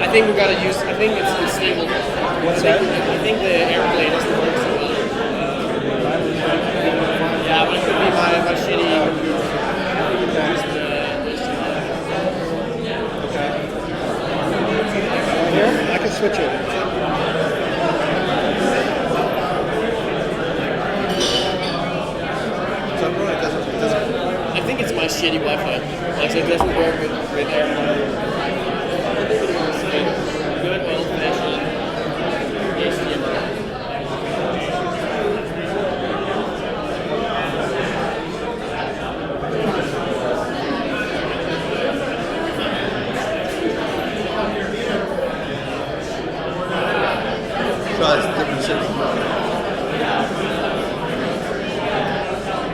I think we gotta use. I think it's the stable. What's that? I think the airplane doesn't work so well. Yeah, but it could be my shitty computer. Okay. Here, I can switch it. I think it's my shitty Wi-Fi. Like it doesn't work with airplane. Good old-fashioned HDMI.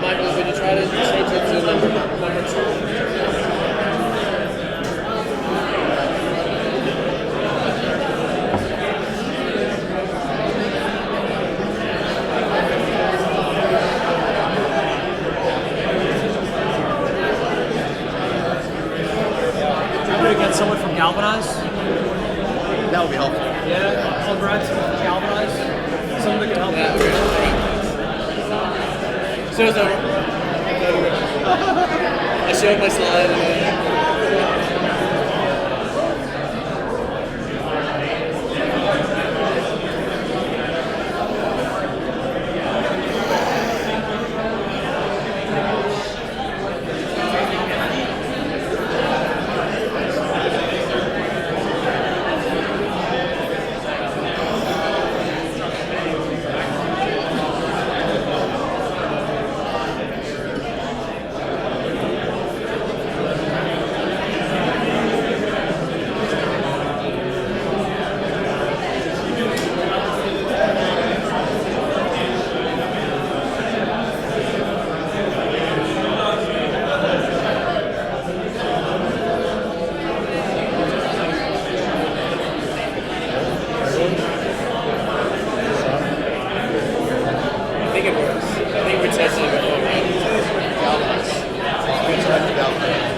Michael, could you try to change it to number 2? Get someone from Galvanize? That would be helpful. Yeah, someone from Galvanize? Someone that can help. Yeah, okay. So it's over. I showed my slide and then...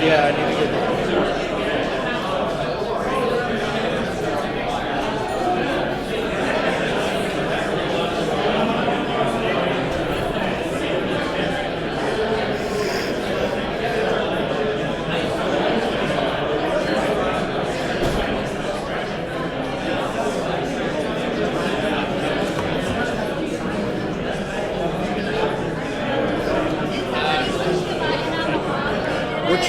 Yeah, I need to get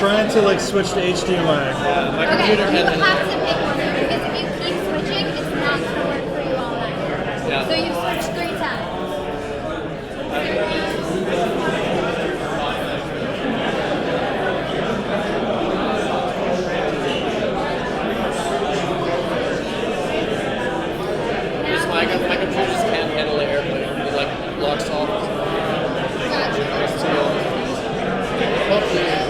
trying to like switch to HDMI. my computer you had have to pick one because if you keep switching, it's not going to work for you all night. Yeah. So you've switched 3 times. my computer just can't handle the airplane. It like locks off. Gotcha. So hopefully.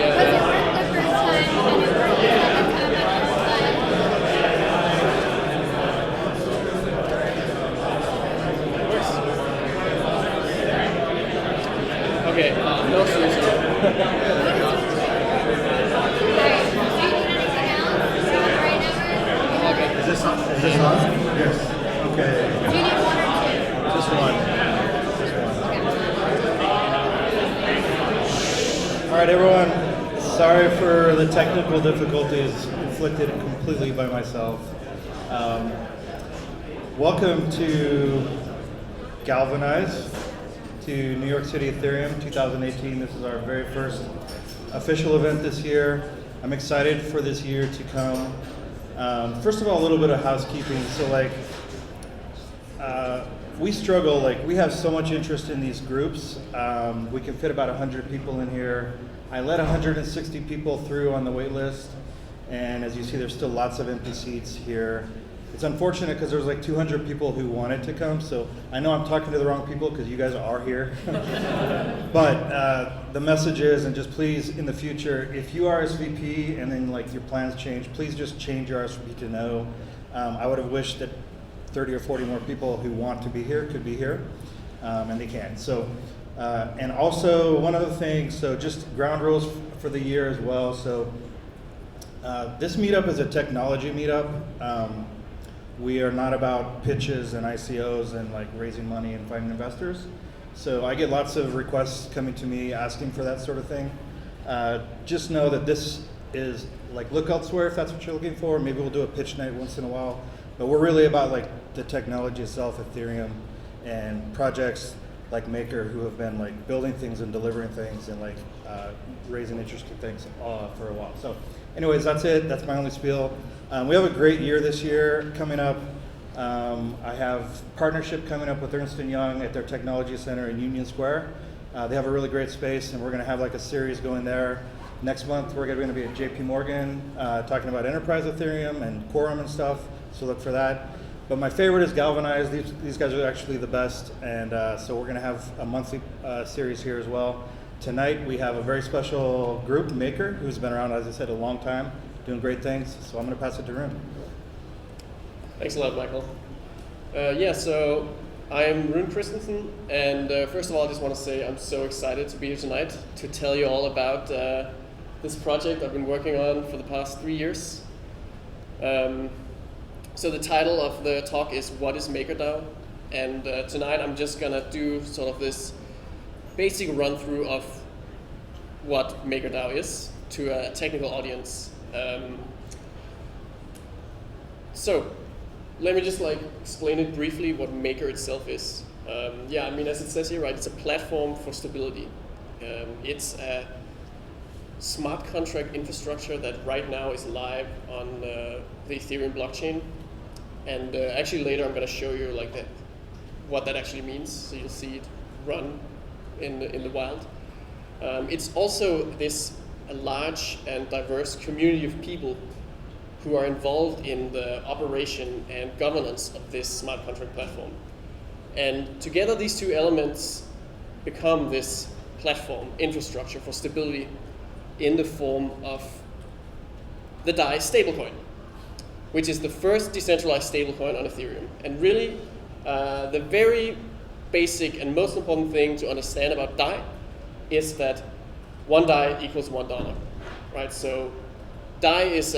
Because it worked the first time and it worked the second time Okay, no solution. Alright, do you need anything else right now? Okay. Is this on? Yes. Okay. Do you need 1 or 2? Just one. All right, everyone. Sorry for the technical difficulties inflicted completely by myself. Welcome to Galvanize, to New York City Ethereum 2018. This is our very first official event this year. I'm excited for this year to come. First of all, a little bit of housekeeping. So we struggle, we have so much interest in these groups. We can fit about 100 people in here. I let 160 people through on the wait list. And as you see, there's still lots of empty seats here. It's unfortunate because there's like 200 people who wanted to come, so I know I'm talking to the wrong people because you guys are here. But the message is, and just please in the future, if you RSVP and then your plans change, please just change your RSVP to no. I would have wished that 30 or 40 more people who want to be here could be here, and they can't. So And also one other thing, so just ground rules for the year as well. So this meetup is a technology meetup. We are not about pitches and ICOs and like raising money and finding investors. So I get lots of requests coming to me asking for that sort of thing. Just know that this is like, look elsewhere if that's what you're looking for. Maybe we'll do a pitch night once in a while. But we're really about like the technology itself, Ethereum, and projects like Maker who have been like building things and delivering things and like raising interesting things for a while. So anyways, that's it. That's my only spiel. We have a great year this year coming up. I have partnership coming up with Ernst & Young at their technology center in Union Square. They have a really great space, and we're going to have like a series going there. Next month, we're going to be at JP Morgan talking about enterprise Ethereum and Quorum and stuff, so look for that. But my favorite is Galvanize. These guys are actually the best, and so we're going to have a monthly series here as well. Tonight, we have a very special group, Maker, who's been around, as I said, a long time, doing great things. So I'm going to pass it to Rune. Thanks a lot, Michael. So I'm Rune Christensen, and first of all, I just want to say I'm so excited to be here tonight to tell you all about this project I've been working on for the past 3 years. So the title of the talk is What is MakerDAO? And tonight I'm just going to do sort of this basic run through of what MakerDAO is to a technical audience. So let me just like explain it briefly what Maker itself is. As it says here, right, it's a platform for stability. It's a smart contract infrastructure that right now is live on the Ethereum blockchain. And actually later I'm going to show you like what that actually means, so you'll see it run in the wild. It's also a large and diverse community of people who are involved in the operation and governance of this smart contract platform. And together these two elements become this platform infrastructure for stability in the form of the DAI stablecoin, which is the first decentralized stablecoin on Ethereum. And really, the very basic and most important thing to understand about DAI is that one DAI equals $1, right? So DAI is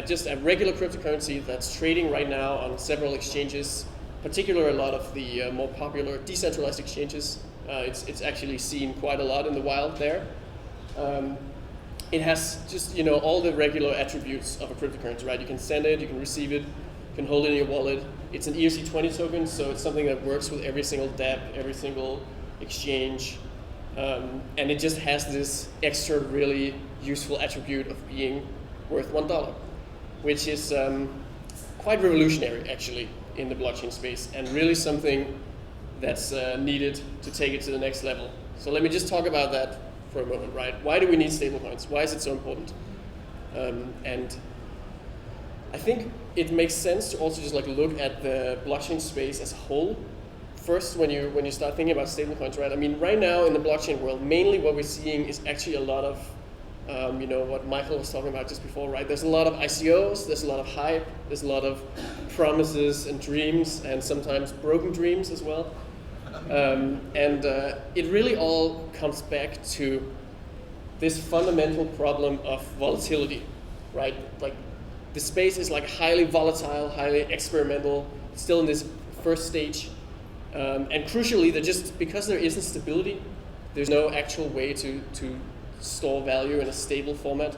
just a regular cryptocurrency that's trading right now on several exchanges, particularly a lot of the more popular decentralized exchanges. It's actually seen quite a lot in the wild there. It has just all the regular attributes of a cryptocurrency, right? You can send it, you can receive it, you can hold it in your wallet. It's an ERC20 token, so it's something that works with every single dApp, every single exchange, and it just has this extra really useful attribute of being worth $1, which is quite revolutionary actually in the blockchain space, and really something that's needed to take it to the next level. So let me just talk about that for a moment, right? Why do we need stablecoins? Why is it so important? And I think it makes sense to also just like look at the blockchain space as a whole. First, when you start thinking about stablecoins, right? I mean, right now in the blockchain world, mainly what we're seeing is actually a lot of, what Michael was talking about just before, right? There's a lot of ICOs, there's a lot of hype, there's a lot of promises and dreams, and sometimes broken dreams as well. It really all comes back to this fundamental problem of volatility, right? Like the space is like highly volatile, highly experimental, still in this first stage. And crucially, because there isn't stability, there's no actual way to store value in a stable format.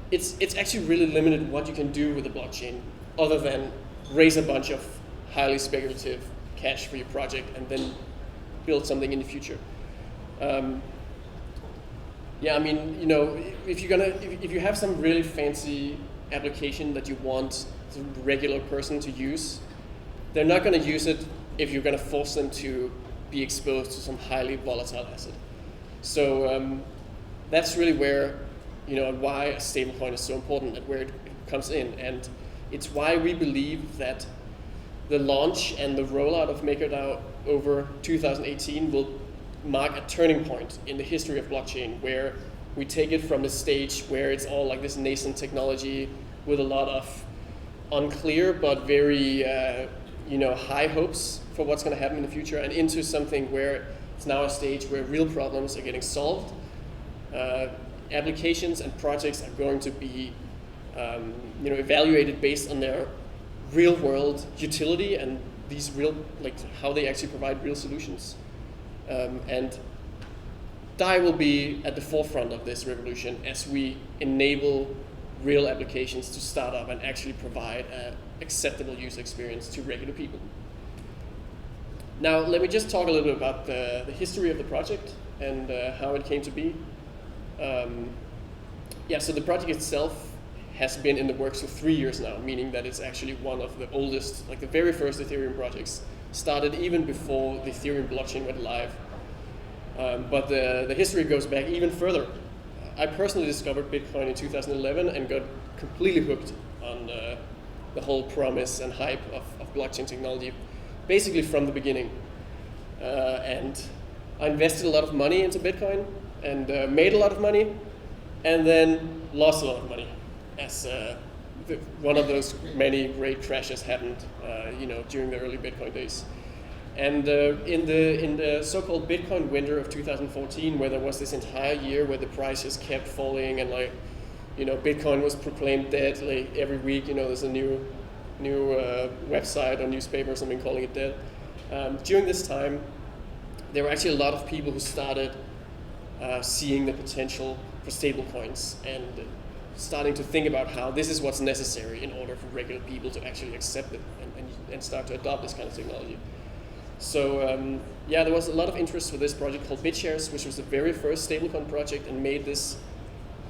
It's actually really limited what you can do with the blockchain other than raise a bunch of highly speculative cash for your project and then build something in the future. If you have some really fancy application that you want the regular person to use, they're not going to use it if you're going to force them to be exposed to some highly volatile asset. So that's really where, why a stablecoin is so important and where it comes in. And it's why we believe that the launch and the rollout of MakerDAO over 2018 will mark a turning point in the history of blockchain, where we take it from a stage where it's all like this nascent technology with a lot of unclear but very high hopes for what's going to happen in the future, and into something where It's now a stage where real problems are getting solved. Applications and projects are going to be evaluated based on their real world utility and these real, like how they actually provide real solutions. And DAI will be at the forefront of this revolution as we enable real applications to start up and actually provide an acceptable user experience to regular people. Now, let me just talk a little bit about the history of the project and how it came to be. So the project itself has been in the works for 3 years now, meaning that it's actually one of the oldest, like the very first Ethereum projects started even before the Ethereum blockchain went live. But the history goes back even further. I personally discovered Bitcoin in 2011 and got completely hooked on the whole promise and hype of blockchain technology, basically from the beginning. And I invested a lot of money into Bitcoin and made a lot of money, and then lost a lot of money, as one of those many great crashes happened, during the early Bitcoin days. And in the so-called Bitcoin winter of 2014, where there was this entire year where the prices kept falling and Bitcoin was proclaimed dead like every week. There's a new website or newspaper or something calling it dead. During this time, there were actually a lot of people who started seeing the potential for stablecoins and starting to think about how this is what's necessary in order for regular people to actually accept it and start to adopt this kind of technology. So there was a lot of interest for this project called BitShares, which was the very first stablecoin project and made this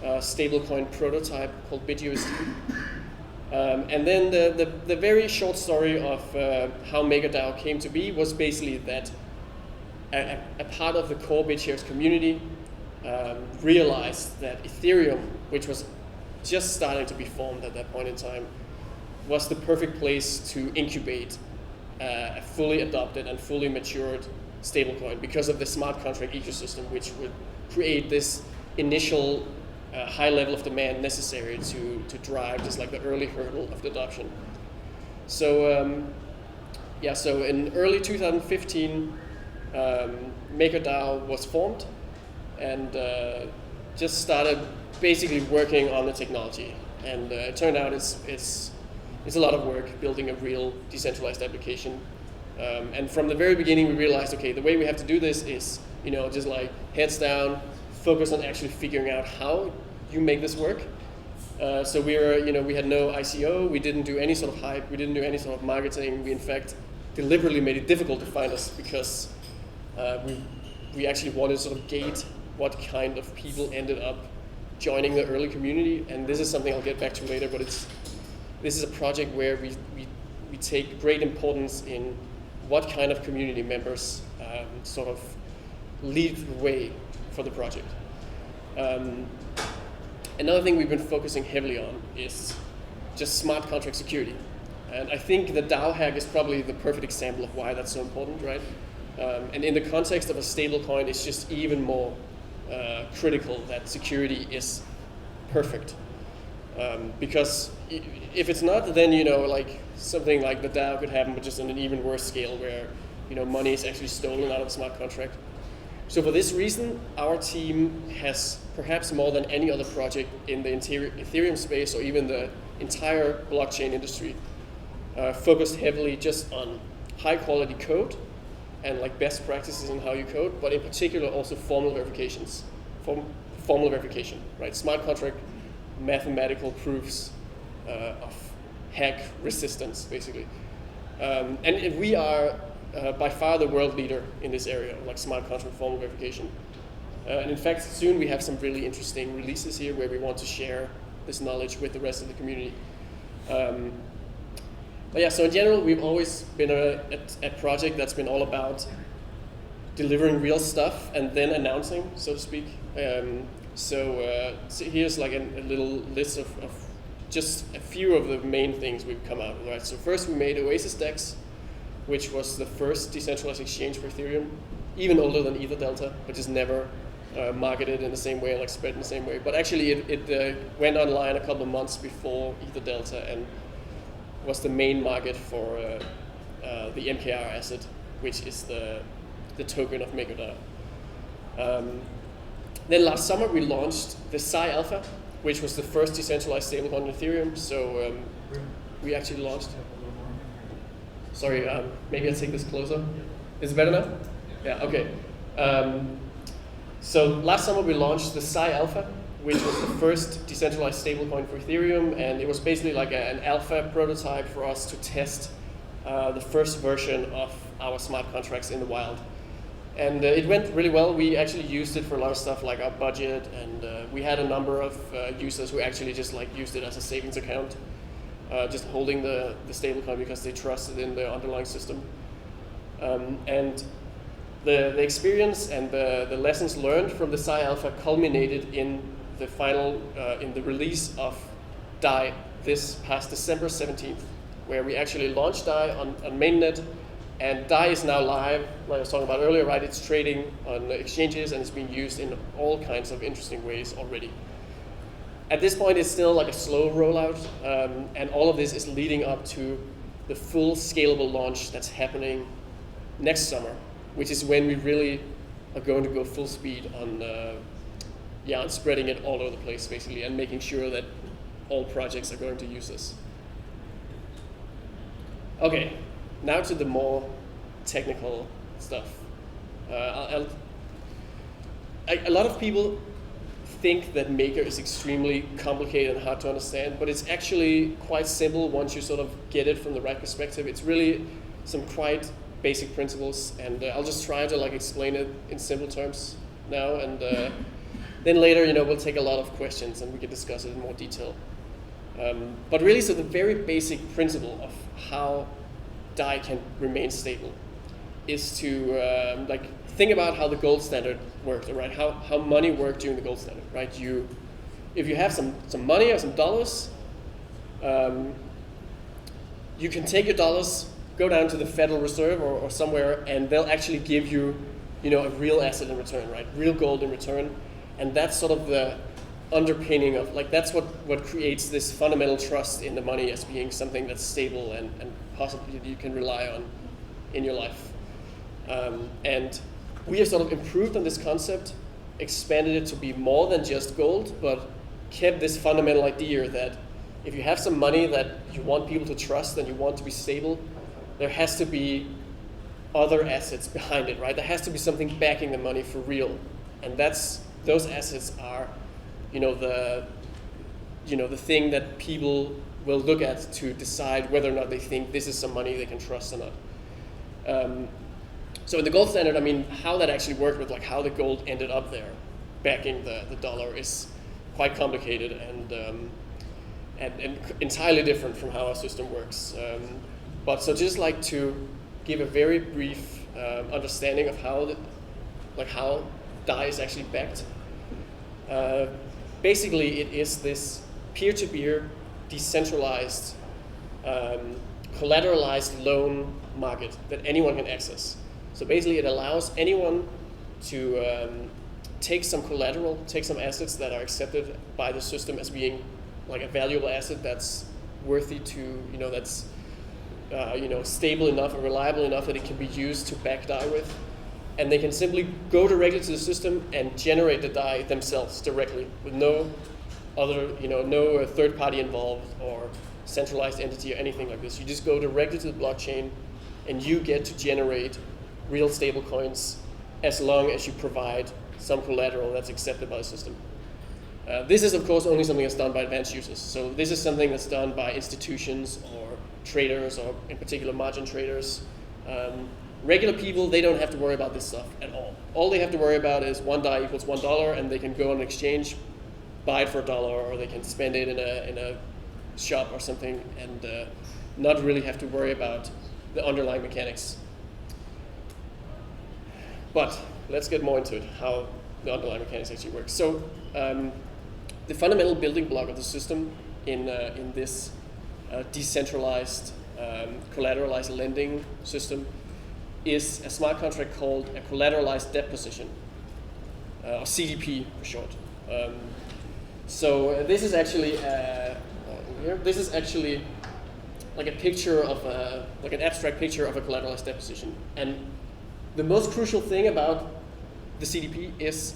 stablecoin prototype called BitUSD. And then the very short story of how MakerDAO came to be was basically that a part of the core BitShares community realized that Ethereum, which was just starting to be formed at that point in time, was the perfect place to incubate a fully adopted and fully matured stablecoin because of the smart contract ecosystem, which would create this initial high level of demand necessary to drive just like the early hurdle of the adoption. So so in early 2015, MakerDAO was formed and just started basically working on the technology. And it turned out it's a lot of work building a real decentralized application. And from the very beginning, we realized, okay, the way we have to do this is, just like heads down, focus on actually figuring out how you make this work. So we had no ICO, we didn't do any sort of hype, we didn't do any sort of marketing. We in fact deliberately made it difficult to find us because we actually wanted to sort of gauge what kind of people ended up joining the early community. And this is something I'll get back to later, but this is a project where we take great importance in what kind of community members sort of lead the way for the project. Another thing we've been focusing heavily on is just smart contract security. And I think the DAO hack is probably the perfect example of why that's so important, right? And in the context of a stablecoin, it's just even more critical that security is perfect. Because if it's not, then like something like the DAO could happen, but just on an even worse scale, where money is actually stolen out of a smart contract. So for this reason, our team has perhaps more than any other project in the Ethereum space or even the entire blockchain industry, focused heavily just on high quality code and like best practices in how you code, but in particular also formal verification, right? Smart contract mathematical proofs of hack resistance, basically. And we are by far the world leader in this area, like smart contract formal verification. And in fact, soon we have some really interesting releases here where we want to share this knowledge with the rest of the community. So in general, we've always been a project that's been all about delivering real stuff and then announcing, so to speak. So here's like a little list of just a few of the main things we've come out with. Right? So first we made Oasis DEX, which was the first decentralized exchange for Ethereum, even older than EtherDelta, but just never marketed in the same way, like spread in the same way. But actually it went online a couple of months before EtherDelta and was the main market for the MKR asset, which is the the token of MakerDAO. Then last summer we launched the Psi Alpha, which was the first decentralized stablecoin in Ethereum. So we actually launched. Sorry, maybe I'll take this closer. Is it better now? Yeah, okay. So last summer we launched the Psi Alpha, which was the first decentralized stablecoin for Ethereum, and it was basically like an alpha prototype for us to test the first version of our smart contracts in the wild. And it went really well. We actually used it for a lot of stuff like our budget, and we had a number of users who actually just like used it as a savings account, just holding the stablecoin because they trusted in the underlying system. And the experience and the lessons learned from the Psi Alpha culminated in the final, in the release of DAI this past December 17th, where we actually launched DAI on mainnet, and DAI is now live, like I was talking about earlier, right? It's trading on exchanges and it's being used in all kinds of interesting ways already. At this point, it's still like a slow rollout, and all of this is leading up to the full scalable launch that's happening next summer, which is when we really are going to go full speed on on spreading it all over the place, basically, and making sure that all projects are going to use this. Okay, now to the more technical stuff. A lot of people think that Maker is extremely complicated and hard to understand, but it's actually quite simple once you sort of get it from the right perspective. It's really some quite basic principles, and I'll just try to like explain it in simple terms now, and then later, we'll take a lot of questions and we can discuss it in more detail. But really, so the very basic principle of how DAI can remain stable is to think about how the gold standard worked, right? How money worked during the gold standard, right? If you have some money or some dollars, you can take your dollars, go down to the Federal Reserve or somewhere, and they'll actually give you, a real asset in return, right? Real gold in return. And that's sort of the underpinning of, that's what creates this fundamental trust in the money as being something that's stable and possibly you can rely on in your life. And we have sort of improved on this concept, expanded it to be more than just gold, but kept this fundamental idea that if you have some money that you want people to trust and you want to be stable, there has to be other assets behind it, right? There has to be something backing the money for real. And those assets are, the thing that people will look at to decide whether or not they think this is some money they can trust or not. So in the gold standard, how that actually worked with how the gold ended up there, backing the dollar, is quite complicated and entirely different from how our system works. But so just to give a very brief understanding of how DAI is actually backed. Basically, it is this peer-to-peer, decentralized, collateralized loan market that anyone can access. So basically, it allows anyone to take some collateral, take some assets that are accepted by the system as being a valuable asset that's worthy to, that's stable enough and reliable enough that it can be used to back DAI with. And they can simply go directly to the system and generate the DAI themselves directly with no other, no third party involved or centralized entity or anything like this. You just go directly to the blockchain and you get to generate real stable coins as long as you provide some collateral that's accepted by the system. This is, of course, only something that's done by advanced users. So this is something that's done by institutions or traders, or in particular margin traders. Regular people, they don't have to worry about this stuff at all. All they have to worry about is one DAI equals $1, and they can go on an exchange, buy it for $1, or they can spend it in a shop or something, and not really have to worry about the underlying mechanics. But let's get more into it, how the underlying mechanics actually work. So the fundamental building block of the system in this decentralized, collateralized lending system is a smart contract called a collateralized debt position, or CDP for short. So this is actually like a picture of an abstract picture of a collateralized debt position. And the most crucial thing about the CDP is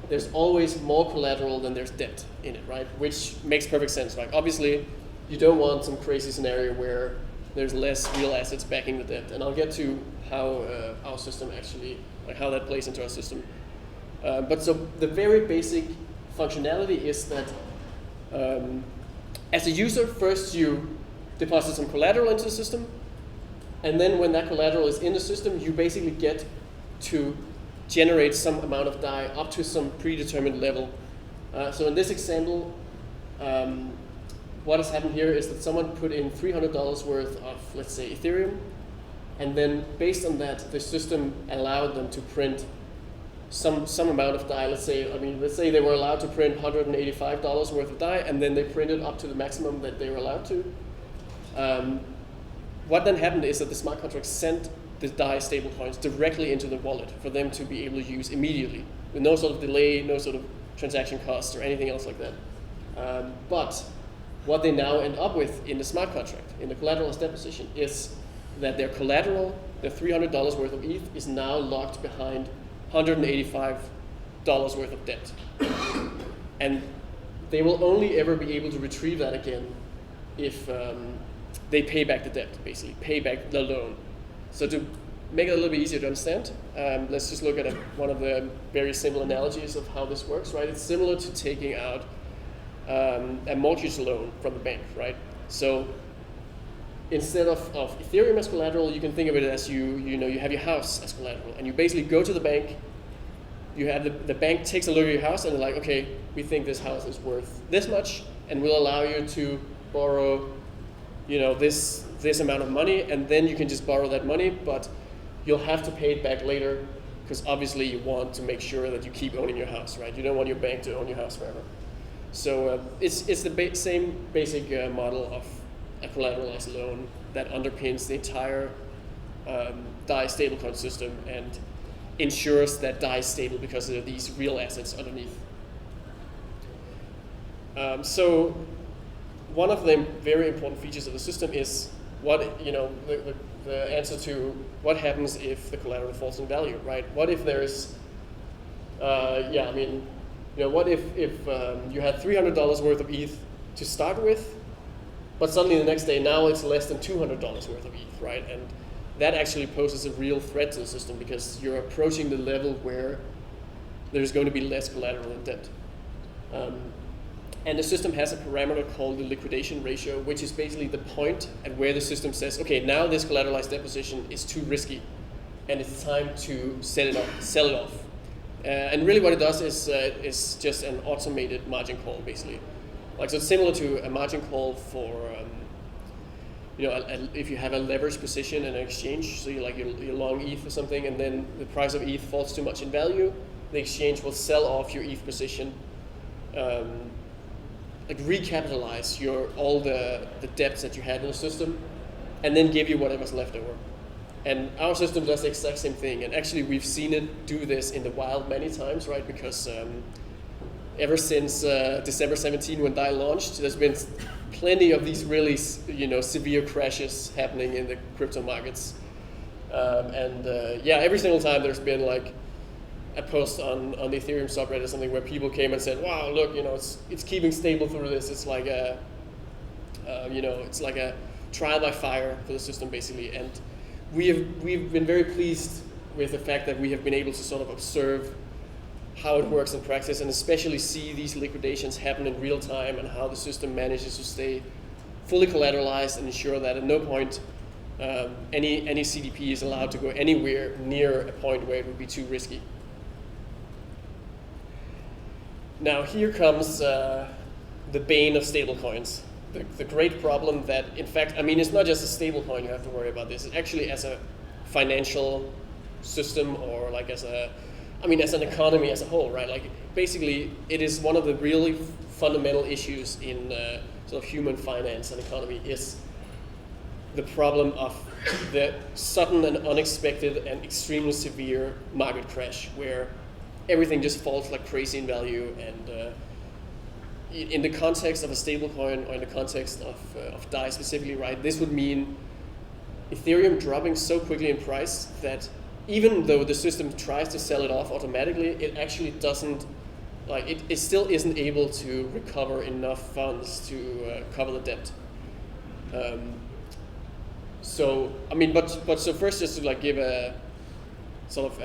there's always more collateral than there's debt in it, right? Which makes perfect sense, right? Obviously, you don't want some crazy scenario where there's less real assets backing the debt. And I'll get to how our system actually, like how that plays into our system. But so the very basic functionality is that as a user, first you deposit some collateral into the system, and then when that collateral is in the system, you basically get to generate some amount of DAI up to some predetermined level. So in this example, what has happened here is that someone put in $300 worth of, let's say, Ethereum, and then based on that, the system allowed them to print some amount of DAI. Let's say they were allowed to print $185 worth of DAI, and then they printed up to the maximum that they were allowed to. What then happened is that the smart contract sent the DAI stablecoins directly into the wallet for them to be able to use immediately, with no sort of delay, no sort of transaction costs or anything else like that. But what they now end up with in the smart contract, in the collateral as deposition, is that their collateral, the $300 worth of ETH, is now locked behind $185 worth of debt. And they will only ever be able to retrieve that again if they pay back the debt, basically, pay back the loan. So to make it a little bit easier to understand, let's just look at one of the very simple analogies of how this works, right? It's similar to taking out a mortgage loan from the bank, right? So instead of Ethereum as collateral, you can think of it as you have your house as collateral, and you basically go to the bank. You have the bank takes a look at your house and they're like, okay, we think this house is worth this much, and we'll allow you to borrow, this amount of money, and then you can just borrow that money, but you'll have to pay it back later, because obviously you want to make sure that you keep owning your house, right? You don't want your bank to own your house forever. So it's the same basic model of a collateralized loan that underpins the entire DAI stablecoin system and ensures that DAI is stable because there are these real assets underneath. So one of the very important features of the system is the answer to what happens if the collateral falls in value, right? What if there's, what if you had $300 worth of ETH to start with, but suddenly the next day now it's less than $200 worth of ETH, right? And that actually poses a real threat to the system because you're approaching the level where there's going to be less collateral in debt. And the system has a parameter called the liquidation ratio, which is basically the point at where the system says, okay, now this collateralized deposition is too risky, and it's time to sell it off. And really what it does is just an automated margin call, basically. So it's similar to a margin call for, if you have a leveraged position in an exchange, so you're long ETH or something, and then the price of ETH falls too much in value, the exchange will sell off your ETH position, recapitalize all the debts that you had in the system, and then give you whatever's left over. And our system does the exact same thing. And actually, we've seen it do this in the wild many times, right? Because ever since December 17, when DAI launched, there's been plenty of these really, severe crashes happening in the crypto markets. Every single time there's been a post on the Ethereum subreddit or something where people came and said, "Wow, look, it's keeping stable through this. It's like a trial by fire for the system, basically." And we've been very pleased with the fact that we have been able to sort of observe how it works in practice, and especially see these liquidations happen in real time and how the system manages to stay fully collateralized and ensure that at no point any CDP is allowed to go anywhere near a point where it would be too risky. Now here comes the bane of stablecoins. The great problem that, in fact, it's not just a stablecoin you have to worry about this. It's actually as a financial system or as an economy as a whole, right? Basically, it is one of the really fundamental issues in sort of human finance and economy is the problem of the sudden and unexpected and extremely severe market crash where everything just falls like crazy in value. And in the context of a stablecoin or in the context of DAI specifically, right, this would mean Ethereum dropping so quickly in price that even though the system tries to sell it off automatically, it actually doesn't, like it still isn't able to recover enough funds to cover the debt. So I mean, but so first, just to like give a sort of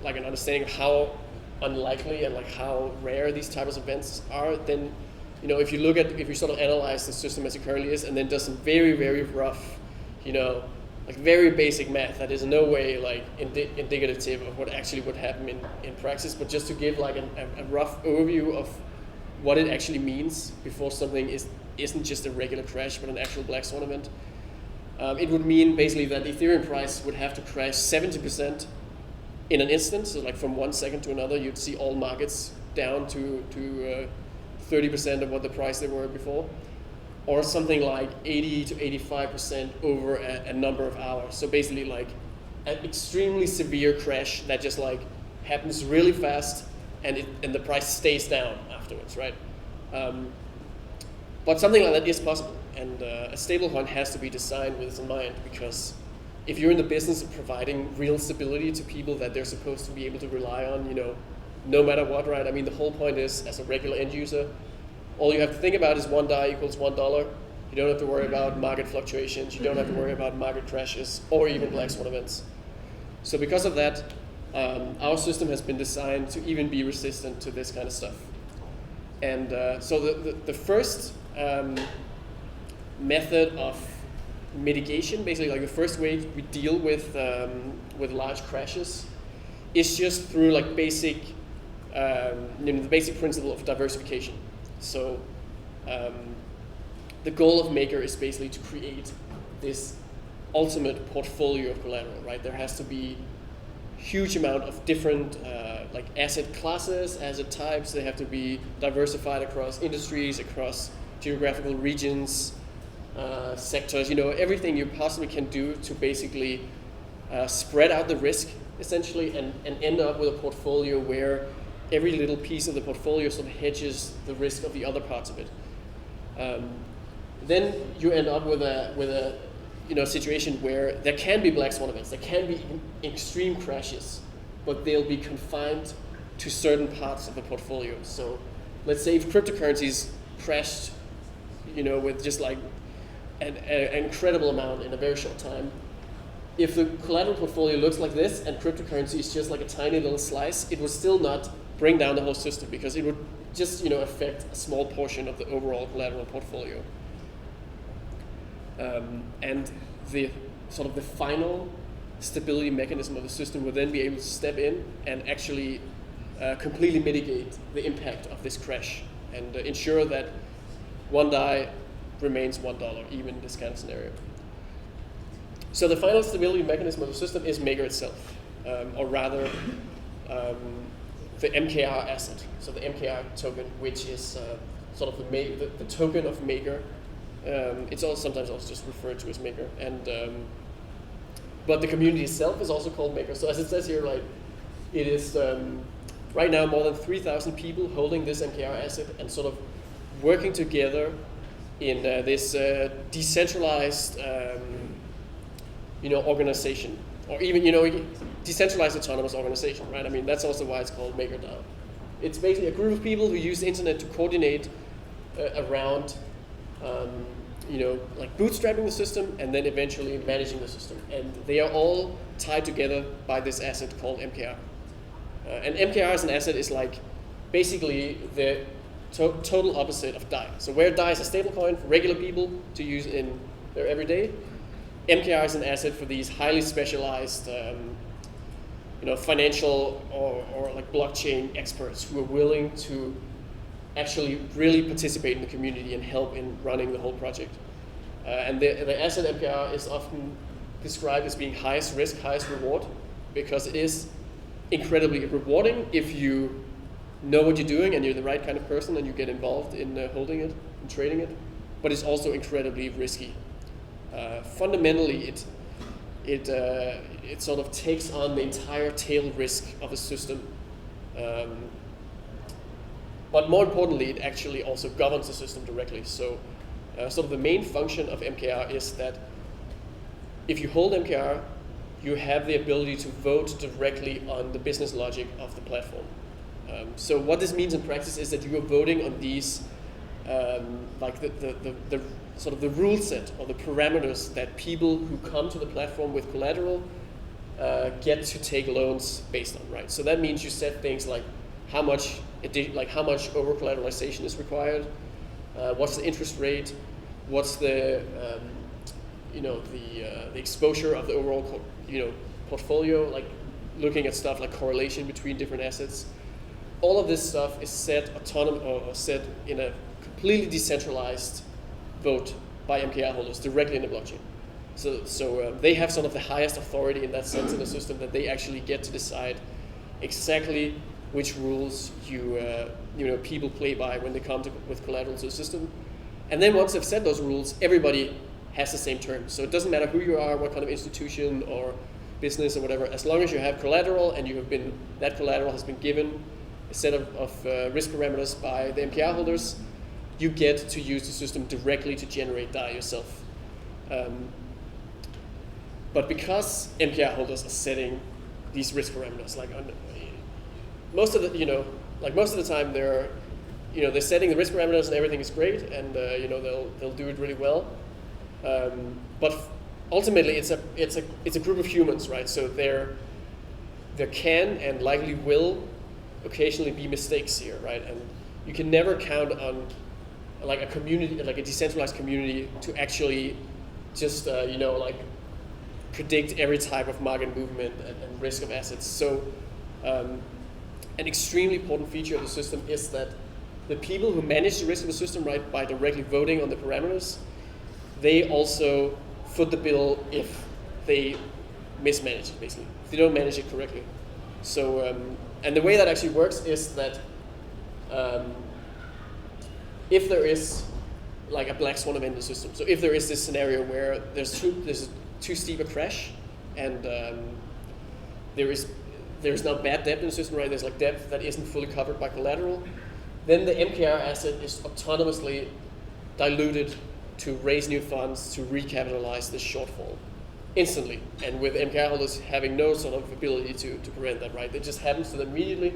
like an understanding of how unlikely and like how rare these types of events are, then if you sort of analyze the system as it currently is, and then does some very, very rough, like very basic math that is in no way like indicative of what actually would happen in practice, but just to give like a rough overview of what it actually means before something isn't just a regular crash but an actual black swan event. It would mean basically that the Ethereum price would have to crash 70% in an instant. So like from 1 second to another, you'd see all markets down to 30% of what the price they were before, or something like 80 to 85% over a number of hours. So basically like an extremely severe crash that just like happens really fast, and the price stays down afterwards, right? But something like that is possible, and a stablecoin has to be designed with this in mind, because if you're in the business of providing real stability to people that they're supposed to be able to rely on, no matter what, right? I mean, the whole point is, as a regular end user, all you have to think about is one DAI equals $1. You don't have to worry about market fluctuations. You don't have to worry about market crashes or even black swan events. So because of that, our system has been designed to even be resistant to this kind of stuff. And so the first method of mitigation, basically like the first way we deal with large crashes, is just through like basic, the basic principle of diversification. So the goal of Maker is basically to create this ultimate portfolio of collateral, right? There has to be huge amount of different like asset classes, asset types. They have to be diversified across industries, across geographical regions, sectors, everything you possibly can do to basically spread out the risk, essentially, and end up with a portfolio where every little piece of the portfolio sort of hedges the risk of the other parts of it. Then you end up with a situation where there can be black swan events, there can be extreme crashes, but they'll be confined to certain parts of the portfolio. So let's say if cryptocurrencies crashed, with just like an incredible amount in a very short time, if the collateral portfolio looks like this and cryptocurrency is just like a tiny little slice, it would still not bring down the whole system, because it would just affect a small portion of the overall collateral portfolio. And the sort of the final stability mechanism of the system would then be able to step in and actually completely mitigate the impact of this crash and ensure that one DAI remains $1 even in this kind of scenario. So the final stability mechanism of the system is Maker itself, or rather the MKR asset. So the MKR token, which is sort of the token of Maker. It's also sometimes also just referred to as Maker, and but the community itself is also called Maker. So as it says here, like it is right now more than 3,000 people holding this MKR asset and sort of working together in this decentralized organization, or even decentralized autonomous organization, right? I mean, that's also why it's called MakerDAO. It's basically a group of people who use the internet to coordinate around like bootstrapping the system and then eventually managing the system. And they are all tied together by this asset called MKR. And MKR as an asset is like basically the total opposite of DAI. So where DAI is a stablecoin for regular people to use in their everyday, MKR is an asset for these highly specialized financial or like blockchain experts who are willing to actually really participate in the community and help in running the whole project. And the asset MKR is often described as being highest risk, highest reward, because it is incredibly rewarding if you know what you're doing and you're the right kind of person and you get involved in holding it and trading it, but it's also incredibly risky. Fundamentally, it sort of takes on the entire tail risk of a system. But more importantly, it actually also governs the system directly. So sort of the main function of MKR is that if you hold MKR, you have the ability to vote directly on the business logic of the platform. So what this means in practice is that you are voting on these, like the sort of the rule set or the parameters that people who come to the platform with collateral get to take loans based on, right? So that means you set things like how much over collateralization is required, what's the interest rate, what's the the exposure of the overall portfolio, like looking at stuff like correlation between different assets. All of this stuff is set set in a completely decentralized vote by MKR holders directly in the blockchain. So they have sort of the highest authority in that sense in the system, that they actually get to decide exactly which rules people play by when they come with collateral to the system. And then once they've set those rules, everybody has the same terms. So it doesn't matter who you are, what kind of institution or business or whatever, as long as you have collateral and that collateral has been given a set of risk parameters by the MKR holders, you get to use the system directly to generate DAI yourself. But because MKR holders are setting these risk parameters, most of the time they're setting the risk parameters and everything is great, and they'll do it really well. But ultimately, it's a group of humans, right? So there can and likely will occasionally be mistakes here, right? And you can never count on like a community, like a decentralized community, to actually just predict every type of market movement and risk of assets. So an extremely important feature of the system is that the people who manage the risk of the system, right, by directly voting on the parameters, they also foot the bill if they mismanage it, basically, if they don't manage it correctly. So, and the way that actually works is that if there is like a black swan event in the system, so if there is this scenario where there's too steep a crash, and there's now bad debt in the system, right? There's like debt that isn't fully covered by collateral, then the MKR asset is autonomously diluted to raise new funds to recapitalize this shortfall instantly. And with MKR holders having no sort of ability to prevent that, right? It just happens to them immediately,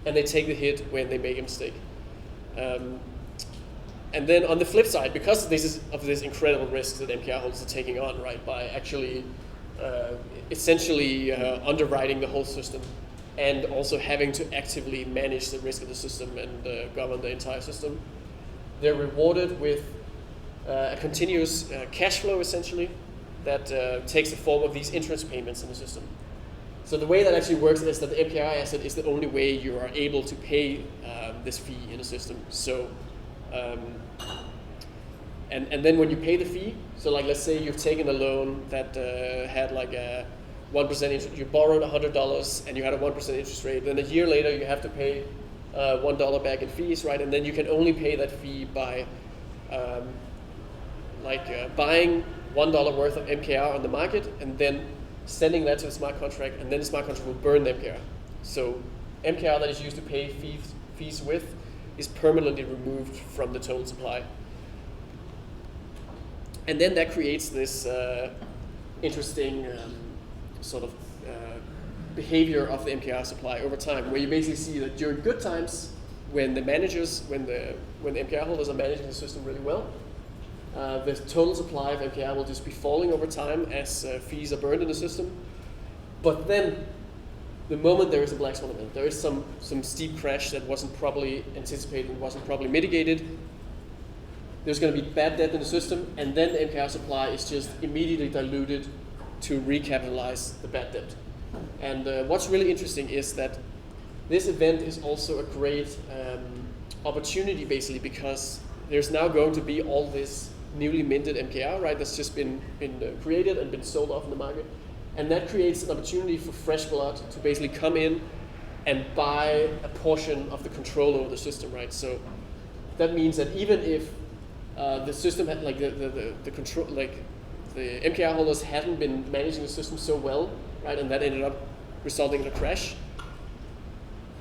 and they take the hit when they make a mistake. And then on the flip side, because of this incredible risk that MKR holders are taking on, right, by actually essentially underwriting the whole system, and also having to actively manage the risk of the system and govern the entire system, they're rewarded with a continuous cash flow, essentially, that takes the form of these interest payments in the system. So the way that actually works is that the MKR asset is the only way you are able to pay this fee in the system. So, and then when you pay the fee, so like let's say you've taken a loan that had like a 1% interest, you borrowed $100 and you had a 1% interest rate, then a year later you have to pay $1 back in fees, right? And then you can only pay that fee by buying $1 worth of MKR on the market and then sending that to the smart contract, and then the smart contract will burn the MKR. So MKR that is used to pay fees with is permanently removed from the total supply. And then that creates this interesting sort of behavior of the MKR supply over time, where you basically see that during good times, when the MKR holders are managing the system really well, the total supply of MKR will just be falling over time as fees are burned in the system. But then, the moment there is a black swan event, there is some steep crash that wasn't properly anticipated and wasn't properly mitigated, there's going to be bad debt in the system, and then the MKR supply is just immediately diluted to recapitalize the bad debt. And what's really interesting is that this event is also a great opportunity, basically, because there's now going to be all this newly minted MKR, right, that's just been created and been sold off in the market. And that creates an opportunity for fresh blood to basically come in and buy a portion of the control over the system, right? So that means that even if the system had, like the control, like the MKR holders hadn't been managing the system so well, right, and that ended up resulting in a crash,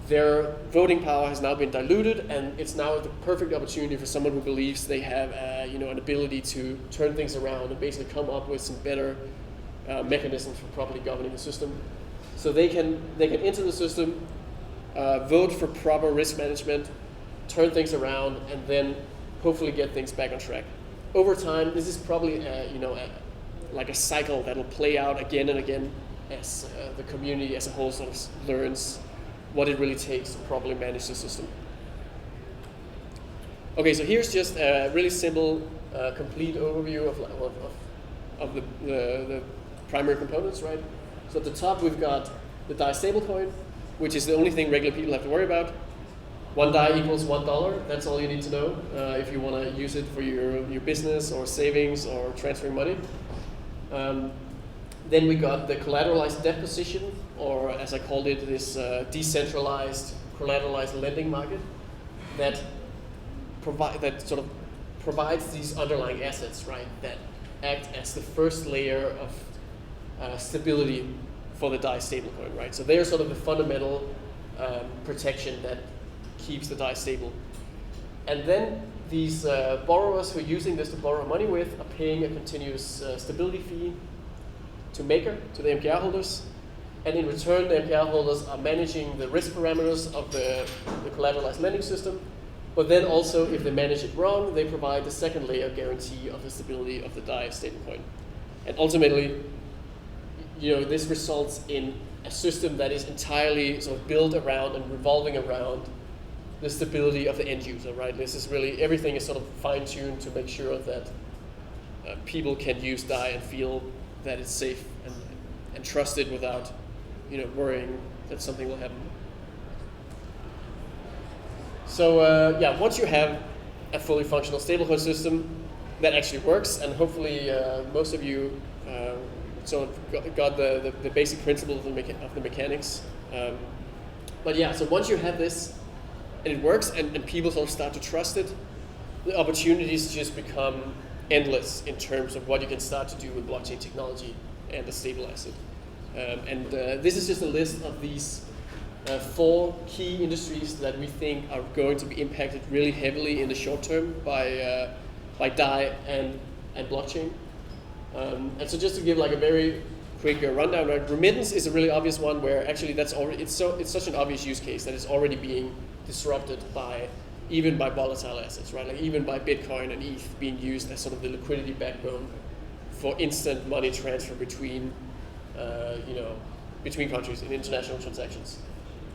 their voting power has now been diluted, and it's now the perfect opportunity for someone who believes they have an ability to turn things around and basically come up with some better mechanisms for properly governing the system. So they can enter the system, vote for proper risk management, turn things around, and then hopefully get things back on track. Over time, this is probably like a cycle that will play out again and again as the community as a whole sort of learns what it really takes to properly manage the system. Okay, so here's just a really simple, complete overview of the primary components, right? So at the top we've got the DAI stablecoin, which is the only thing regular people have to worry about. 1 DAI equals $1. That's all you need to know if you want to use it for your business or savings or transferring money. Then we got the collateralized debt position, or as I called it, this decentralized collateralized lending market that sort of provides these underlying assets, right, that act as the first layer of stability for the DAI stablecoin, right? So they're sort of the fundamental protection that keeps the DAI stable. And then these borrowers who are using this to borrow money with are paying a continuous stability fee to Maker, to the MKR holders. And in return, the MKR holders are managing the risk parameters of the collateralized lending system. But then also, if they manage it wrong, they provide the second layer guarantee of the stability of the DAI stablecoin. And ultimately, this results in a system that is entirely sort of built around and revolving around the stability of the end user, right? This is really, everything is sort of fine-tuned to make sure that people can use DAI and feel that it's safe and trusted without, worrying that something will happen. So once you have a fully functional stablecoin system that actually works, and hopefully most of you sort of got the basic principles of the mechanics. So once you have this and it works and people sort of start to trust it, the opportunities just become endless in terms of what you can start to do with blockchain technology and a stable asset. This is just a list of these 4 key industries that we think are going to be impacted really heavily in the short term by DAI and blockchain. And so just to give like a very quick rundown, right? Remittance is a really obvious one where actually it's such an obvious use case that it's already being disrupted even by volatile assets, right? Like even by Bitcoin and ETH being used as sort of the liquidity backbone for instant money transfer between countries in international transactions.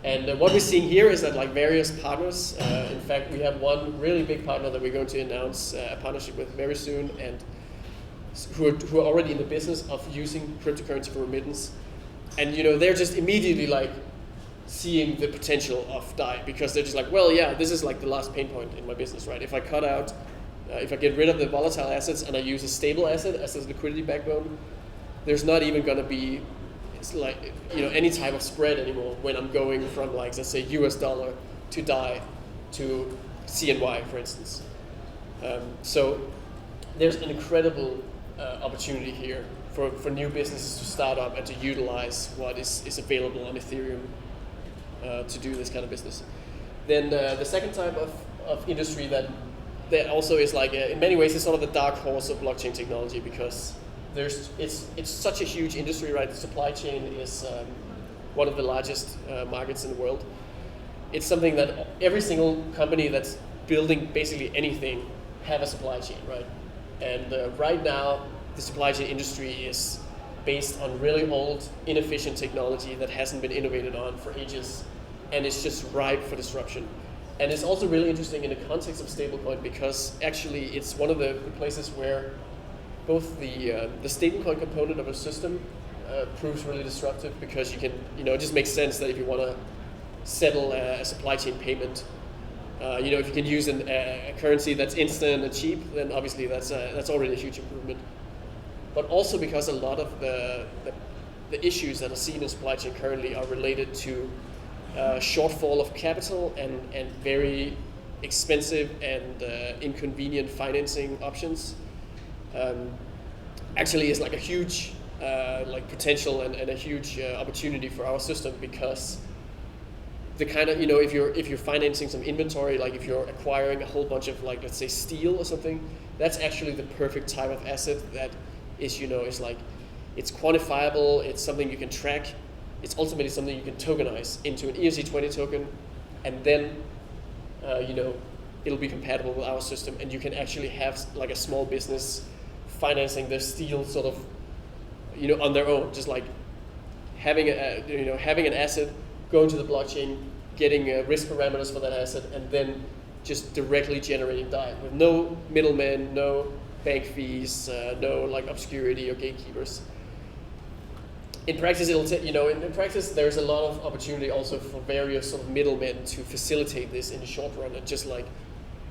And what we're seeing here is that like various partners, in fact, we have one really big partner that we're going to announce a partnership with very soon, and who are already in the business of using cryptocurrency for remittance. And they're just immediately like seeing the potential of DAI, because they're just like, well, yeah, this is like the last pain point in my business, right? If I cut out, if I get rid of the volatile assets and I use a stable asset as a liquidity backbone, there's not even going to be any type of spread anymore when I'm going from like, let's say, US dollar to DAI to CNY, for instance. So there's an incredible opportunity here for new businesses to start up and to utilize what is available on Ethereum to do this kind of business. Then the second type of industry that also is like, in many ways, is sort of the dark horse of blockchain technology, because it's such a huge industry, right? The supply chain is one of the largest markets in the world. It's something that every single company that's building basically anything have a supply chain, right? And right now, the supply chain industry is based on really old, inefficient technology that hasn't been innovated on for ages, and it's just ripe for disruption. And it's also really interesting in the context of stablecoin, because actually it's one of the places where both the stablecoin component of a system proves really disruptive, because you can, it just makes sense that if you want to settle a supply chain payment, if you can use a currency that's instant and cheap, then obviously that's already a huge improvement. But also because a lot of the issues that are seen in supply chain currently are related to shortfall of capital and very expensive and inconvenient financing options. Actually is like a huge potential and a huge opportunity for our system, because the kind of, if you're financing some inventory, like if you're acquiring a whole bunch of, like, let's say steel or something, that's actually the perfect type of asset that is, is like it's quantifiable, it's something you can track, it's ultimately something you can tokenize into an ERC20 token, and then it'll be compatible with our system, and you can actually have like a small business financing their steel sort of on their own, just like having an asset, going to the blockchain, getting risk parameters for that asset, and then just directly generating DAI with no middlemen, no bank fees, no like obscurity or gatekeepers. In practice, in practice, there's a lot of opportunity also for various sort of middlemen to facilitate this in the short run and just like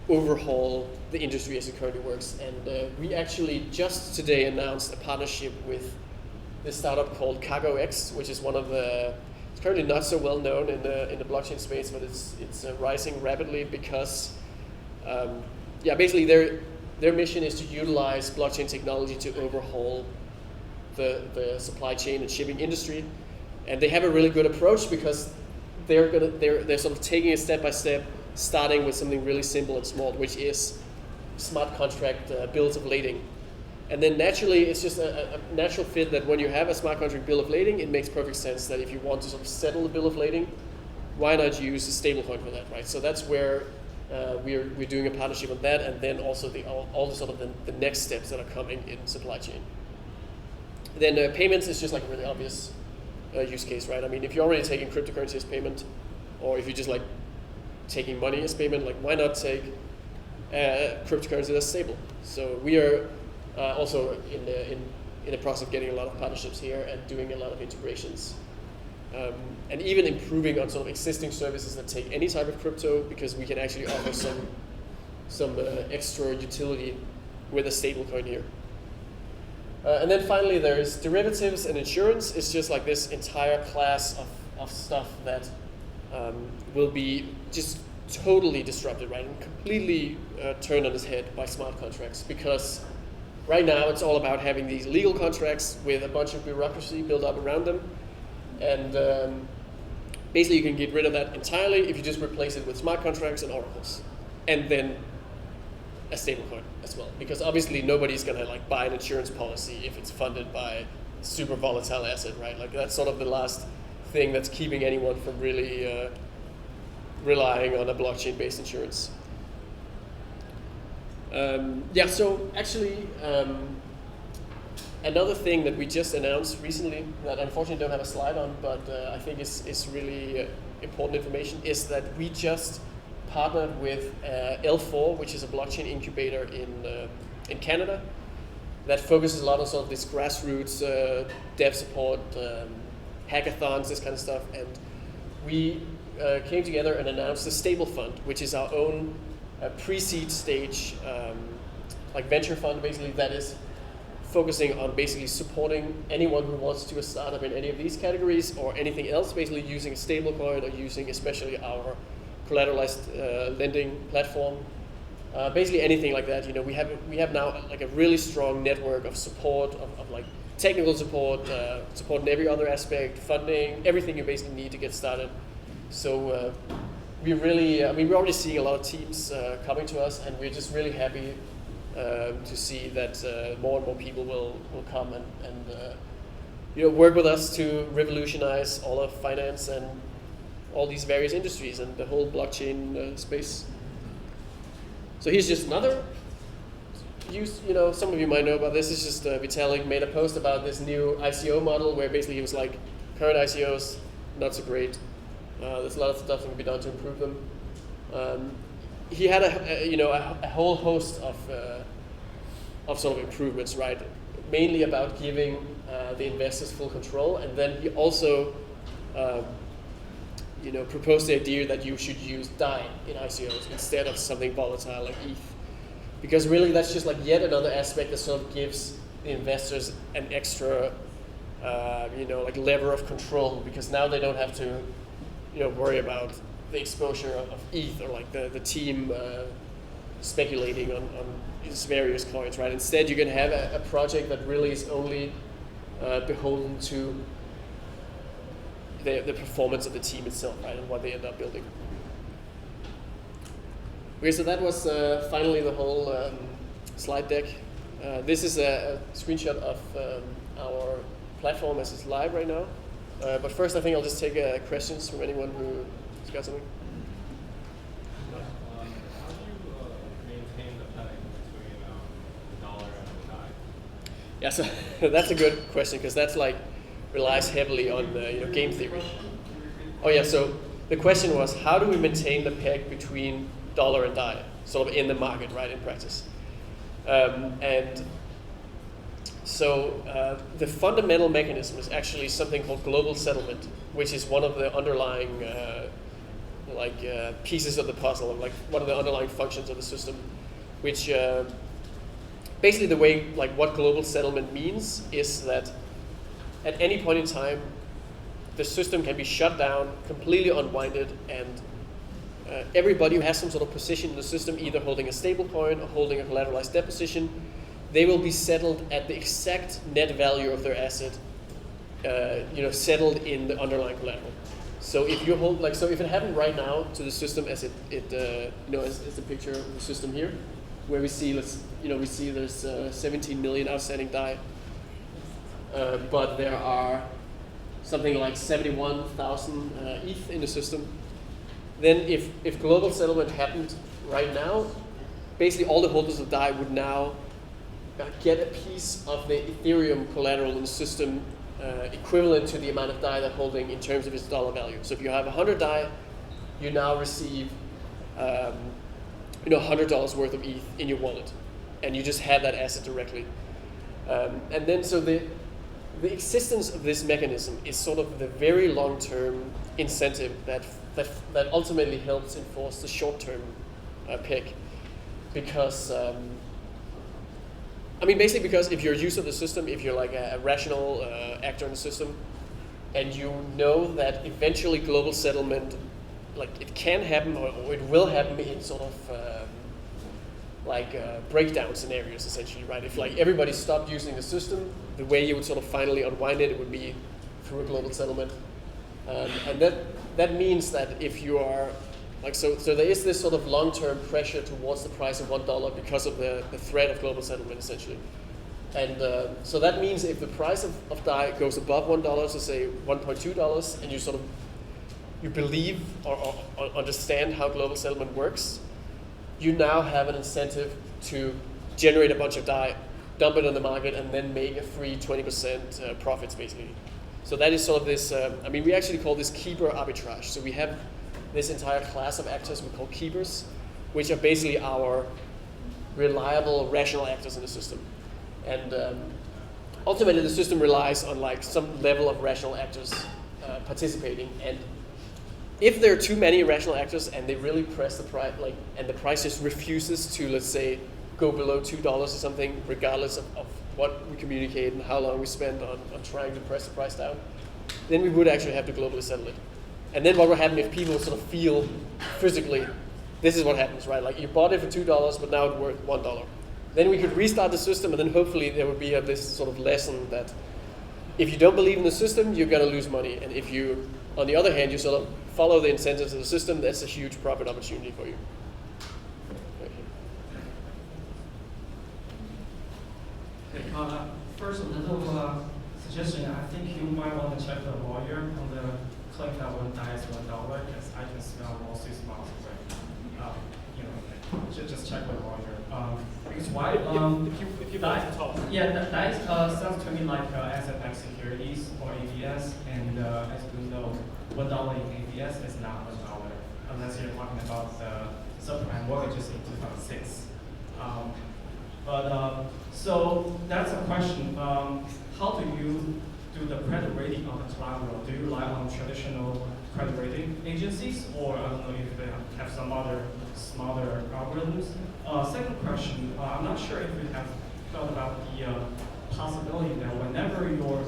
overhaul the industry as it currently works. And we actually just today announced a partnership with this startup called CargoX, which is one of the, it's currently not so well known in the blockchain space, but it's rising rapidly because, basically their mission is to utilize blockchain technology to overhaul the supply chain and shipping industry, and they have a really good approach because they're sort of taking it step by step, starting with something really simple and small, which is smart contract bills of lading. And then naturally, it's just a natural fit that when you have a smart contract bill of lading, it makes perfect sense that if you want to sort of settle the bill of lading, why not use a stablecoin for that, right? So that's where we're doing a partnership on that, and then also all the sort of the next steps that are coming in supply chain. Then payments is just like a really obvious use case, right? I mean, if you're already taking cryptocurrency as payment, or if you're just like taking money as payment, like why not take cryptocurrency as stable? So we are also in the process of getting a lot of partnerships here and doing a lot of integrations, and even improving on sort of existing services that take any type of crypto, because we can actually offer some extra utility with a stablecoin here. And then finally, there's derivatives and insurance. It's just like this entire class of stuff that will be just totally disrupted, right, and completely turned on its head by smart contracts. Because right now, it's all about having these legal contracts with a bunch of bureaucracy built up around them, and basically you can get rid of that entirely if you just replace it with smart contracts and oracles, and then a stablecoin as well, because obviously nobody's gonna like buy an insurance policy if it's funded by super volatile asset, right? Like that's sort of the last thing that's keeping anyone from really relying on a blockchain-based insurance. So actually, another thing that we just announced recently that unfortunately don't have a slide on, but I think is really important information, is that we just partnered with L4, which is a blockchain incubator in Canada that focuses a lot on sort of this grassroots dev support, hackathons, this kind of stuff. And we came together and announced the Stable Fund, which is our own pre-seed stage, like venture fund, basically, that is focusing on basically supporting anyone who wants to do a startup in any of these categories or anything else, basically using a stablecoin or using especially our collateralized lending platform, basically anything like that. We have now like a really strong network of support, of like technical support, support in every other aspect, funding, everything you basically need to get started. So we're already seeing a lot of teams coming to us, and we're just really happy to see that more and more people will come and work with us to revolutionize all of finance and all these various industries and the whole blockchain space. So here's just another use. Some of you might know about this. It's just Vitalik made a post about this new ICO model where basically he was like, current ICOs not so great. There's a lot of stuff that can be done to improve them. He had a whole host of sort of improvements, right? Mainly about giving the investors full control, and then he also proposed the idea that you should use DAI in ICOs instead of something volatile like ETH. Because really that's just like yet another aspect that sort of gives the investors an extra, like lever of control, because now they don't have to, worry about the exposure of ETH or like the team speculating on these various coins, right? Instead, you can have a project that really is only beholden to the performance of the team itself, right, and what they end up building. Okay, so that was finally the whole slide deck. This is a screenshot of our platform as it's live right now. But first, I think I'll just take questions from anyone who's got something. How do you maintain the peg between the dollar and the DAI? Yeah, so that's a good question because that's like relies heavily on game theory. Oh yeah, so the question was how do we maintain the peg between dollar and DAI, sort of in the market, right, in practice. And so the fundamental mechanism is actually something called global settlement, which is one of the underlying pieces of the puzzle, like one of the underlying functions of the system, which basically the way, like what global settlement means is that at any point in time, the system can be shut down, completely unwinded, and everybody who has some sort of position in the system, either holding a stablecoin or holding a collateralized debt position, they will be settled at the exact net value of their asset, settled in the underlying collateral. So if you hold, so if it happened right now to the system as as the picture of the system here, where we see, there's 17 million outstanding DAI, but there are something like 71,000 ETH in the system. Then if global settlement happened right now, basically all the holders of DAI would now get a piece of the Ethereum collateral in the system equivalent to the amount of DAI they're holding in terms of its dollar value. So if you have 100 DAI, you now receive $100 worth of ETH in your wallet, and you just have that asset directly. And then so the existence of this mechanism is sort of the very long-term incentive that ultimately helps enforce the short-term peg. Because, basically because if you're a user of the system, if you're like a rational actor in the system, and you know that eventually global settlement, it can happen or it will happen in sort of breakdown scenarios, essentially, right? If everybody stopped using the system, the way you would sort of finally unwind it would be through a global settlement. And that means that if you are, so there is this sort of long-term pressure towards the price of $1 because of the threat of global settlement, essentially. And so that means if the price of DAI goes above $1, so say $1.2, and you believe or understand how global settlement works, you now have an incentive to generate a bunch of DAI, dump it on the market, and then make a free 20% profits, basically. So that is sort of this, we actually call this keeper arbitrage. So we have this entire class of actors we call keepers, which are basically our reliable, rational actors in the system. And ultimately, the system relies on some level of rational actors participating. And if there are too many rational actors and they really press the price, and the price just refuses to, let's say, go below $2 or something, regardless of what we communicate and how long we spend on trying to press the price down, then we would actually have to globally settle it. And then what would happen if people sort of feel physically, this is what happens, right? You bought it for $2, but now it's worth $1. Then we could restart the system, and then hopefully there would be this sort of lesson that if you don't believe in the system, you're going to lose money. And if you, on the other hand, you sort of follow the incentives of the system, that's a huge profit opportunity for you. First, a little suggestion. I think you might want to check the lawyer on the claim that one DAI is $1, because I can smell lawsuits miles away. Just check with the lawyer. Because why? If you buy the top. Yeah, DAI sounds to me like asset-backed securities or ABS, and as you know, $1 in ABS is not $1 unless you're talking about the subprime mortgages in 2006. So that's a question. How do you do the credit rating of the collateral? Do you rely on traditional credit rating agencies, or I don't know if they have some other smarter algorithms? Second question, I'm not sure if you have thought about the possibility that whenever your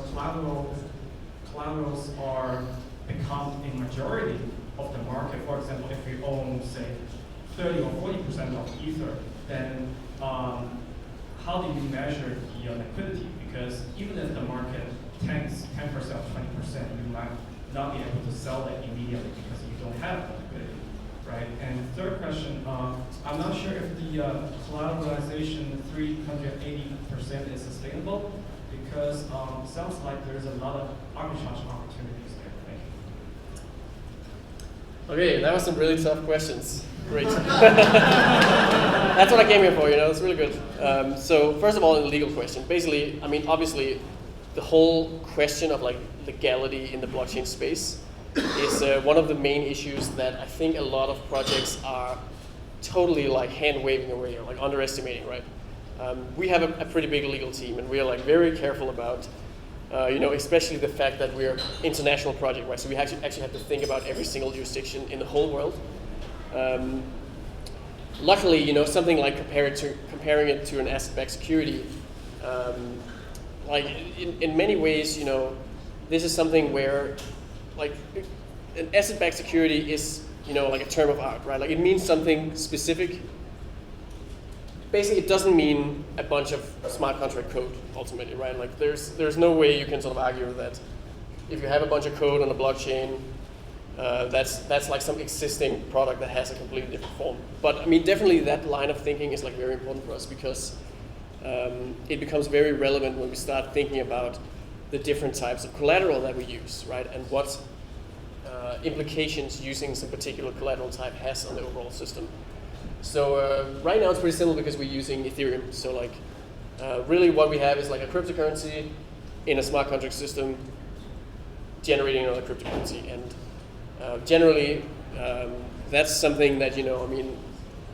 collaterals are become a majority of the market, for example, if you own, say, 30 or 40% of Ether, then how do you measure the liquidity? Because even if the market tanks 10% or 20%, you might not be able to sell it immediately because you don't have the liquidity, right? And third question, I'm not sure if the collateralization 380% is sustainable, because sounds like there's a lot of arbitrage opportunities there. Thank you. Okay, that was some really tough questions. Great. That's what I came here for, it's really good. So first of all, the legal question. Basically, I mean, obviously, the whole question of like legality in the blockchain space is one of the main issues that I think a lot of projects are totally like hand waving away or like underestimating, right? We have a pretty big legal team, and we are like very careful about, especially the fact that we're an international project, right? So we actually have to think about every single jurisdiction in the whole world. Luckily, something like comparing it to an asset-backed security, like in many ways, this is something where, like, an asset-backed security is, like a term of art, right? Like it means something specific. Basically, it doesn't mean a bunch of smart contract code ultimately, right? Like there's no way you can sort of argue that if you have a bunch of code on a blockchain, that's like some existing product that has a completely different form. But I mean, definitely that line of thinking is like very important for us, because it becomes very relevant when we start thinking about the different types of collateral that we use, right? And what implications using some particular collateral type has on the overall system. So right now it's pretty simple because we're using Ethereum. So like really what we have is like a cryptocurrency in a smart contract system generating another cryptocurrency. And generally that's something that,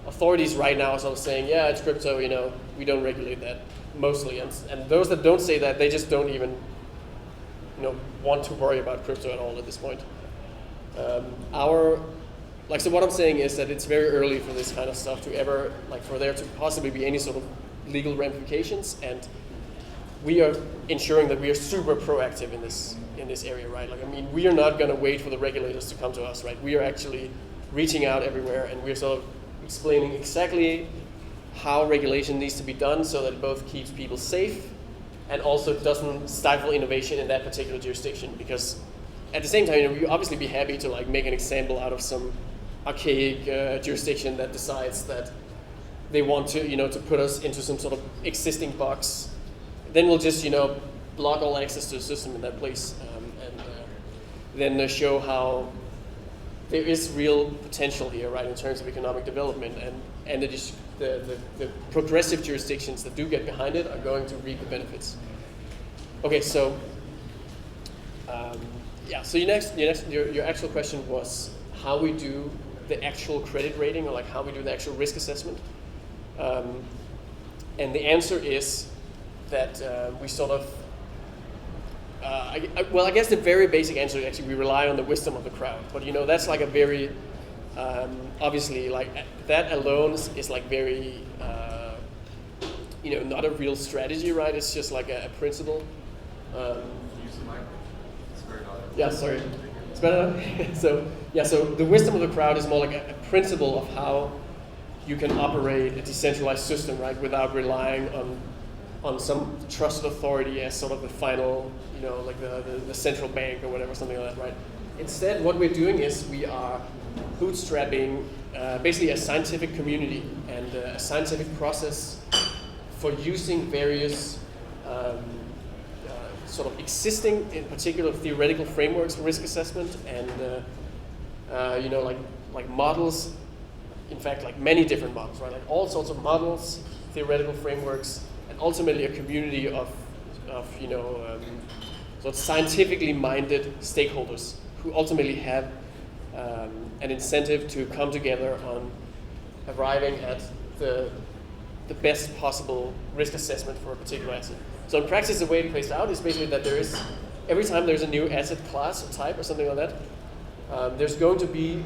authorities right now are sort of saying, yeah, it's crypto, we don't regulate that mostly. And those that don't say that, they just don't even want to worry about crypto at all at this point. So what I'm saying is that it's very early for this kind of stuff to ever, for there to possibly be any sort of legal ramifications, and we are ensuring that we are super proactive in this area, right? We are not going to wait for the regulators to come to us, right? We are actually reaching out everywhere, and we're sort of explaining exactly how regulation needs to be done so that it both keeps people safe and also doesn't stifle innovation in that particular jurisdiction. Because at the same time, we obviously be happy to make an example out of some archaic jurisdiction that decides that they want to, to put us into some sort of existing box. Then we'll just, block all access to the system in that place, and then show how there is real potential here, right, in terms of economic development, and the progressive jurisdictions that do get behind it are going to reap the benefits. Okay, so so your actual question was how we do the actual credit rating, or how we do the actual risk assessment. And the answer is that we sort of, I guess the very basic answer is actually we rely on the wisdom of the crowd. But that's like a very, obviously that alone is very, not a real strategy, right? It's just like a principle. Use the mic. It's very loud. Yeah, sorry. It's better now? So the wisdom of the crowd is more like a principle of how you can operate a decentralized system, right, without relying on some trusted authority as sort of the final, the central bank or whatever, something like that, right? Instead, what we're doing is we are bootstrapping basically a scientific community and a scientific process for using various sort of existing, in particular, theoretical frameworks for risk assessment, and like models. In fact, like many different models, right? Like all sorts of models, theoretical frameworks, and ultimately a community of sort of scientifically minded stakeholders who ultimately have an incentive to come together on arriving at the best possible risk assessment for a particular asset. So in practice, the way it plays out is basically that there is, every time there's a new asset class or type or something like that, there's going to be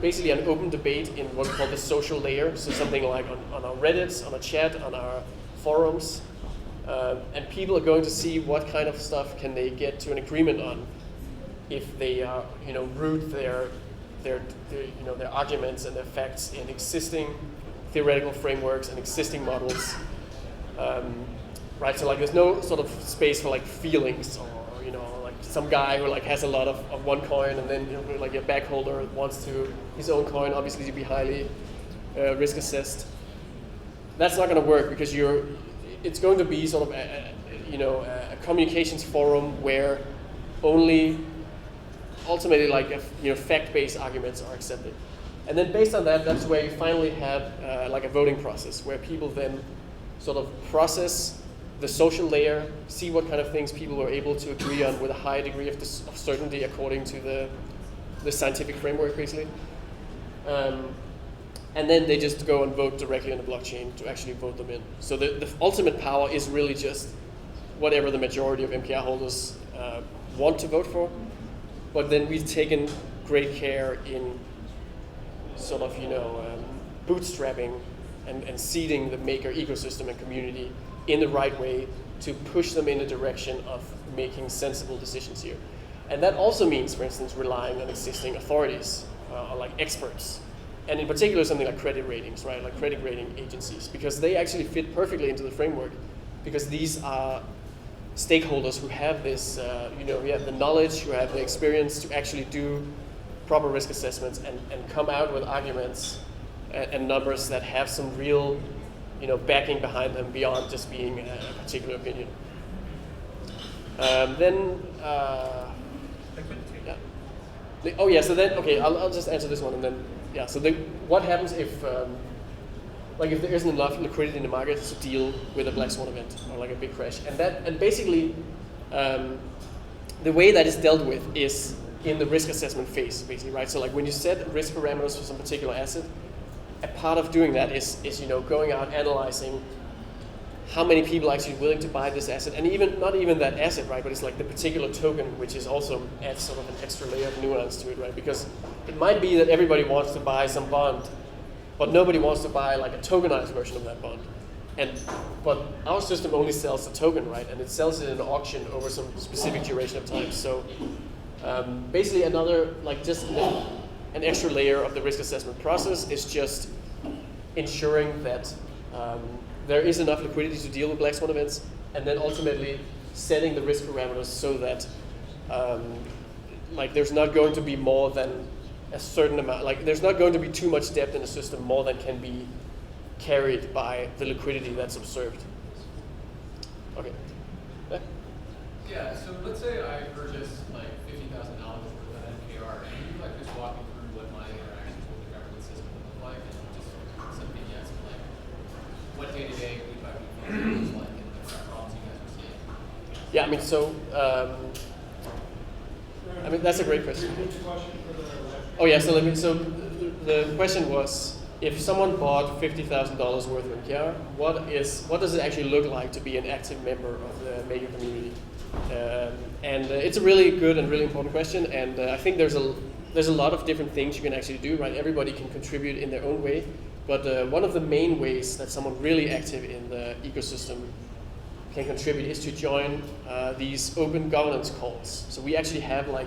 basically an open debate in what we call the social layer. So something like on our Reddits, on a chat, on our forums, and people are going to see what kind of stuff can they get to an agreement on if they root their arguments and their facts in existing theoretical frameworks and existing models. Right, so there's no sort of space for feelings or some guy who like has a lot of one coin, and then like a back holder wants to his own coin, obviously to be highly risk assessed. That's not going to work because it's going to be sort of a communications forum where only ultimately like fact-based arguments are accepted. And then based on that, that's where you finally have like a voting process where people then sort of process the social layer, see what kind of things people are able to agree on with a high degree of certainty according to the scientific framework, basically. And then they just go and vote directly on the blockchain to actually vote them in. So the ultimate power is really just whatever the majority of MKR holders want to vote for. But then we've taken great care in sort of, bootstrapping and seeding the Maker ecosystem and community in the right way to push them in the direction of making sensible decisions here. And that also means, for instance, relying on existing authorities or like experts. And in particular, something like credit ratings, right? Like credit rating agencies, because they actually fit perfectly into the framework because these are stakeholders who have this, who have the knowledge, who have the experience to actually do proper risk assessments and come out with arguments and numbers that have some real, backing behind them beyond just being a particular opinion. I'll just answer this one and then, so what happens if there isn't enough liquidity in the market to deal with a black swan event or like a big crash? And basically, the way that is dealt with is in the risk assessment phase, basically, right? So like when you set risk parameters for some particular asset, a part of doing that is going out analyzing how many people are actually willing to buy this asset, and even not even that asset, right? But it's like the particular token, which is also adds sort of an extra layer of nuance to it, right? Because it might be that everybody wants to buy some bond, but nobody wants to buy like a tokenized version of that bond. But our system only sells the token, right? And it sells it in an auction over some specific duration of time. So basically another, just an extra layer of the risk assessment process is just ensuring that there is enough liquidity to deal with black swan events, and then ultimately setting the risk parameters so that there's not going to be more than a certain amount, there's not going to be too much depth in the system more than can be carried by the liquidity that's observed. Okay. Yeah, so let's say I purchase like $50,000 worth of MKR, and you just walk me through what my interactions with the government system look like, and just some vignettes of what day-to-day, week by week looks like, and the problems you guys are seeing. Yeah, that's a great question. Oh yeah, so the question was, if someone bought $50,000 worth of MKR, what does it actually look like to be an active member of the Maker community? It's a really good and really important question, and I think there's a lot of different things you can actually do, right? Everybody can contribute in their own way, but one of the main ways that someone really active in the ecosystem can contribute is to join these open governance calls. So we actually have a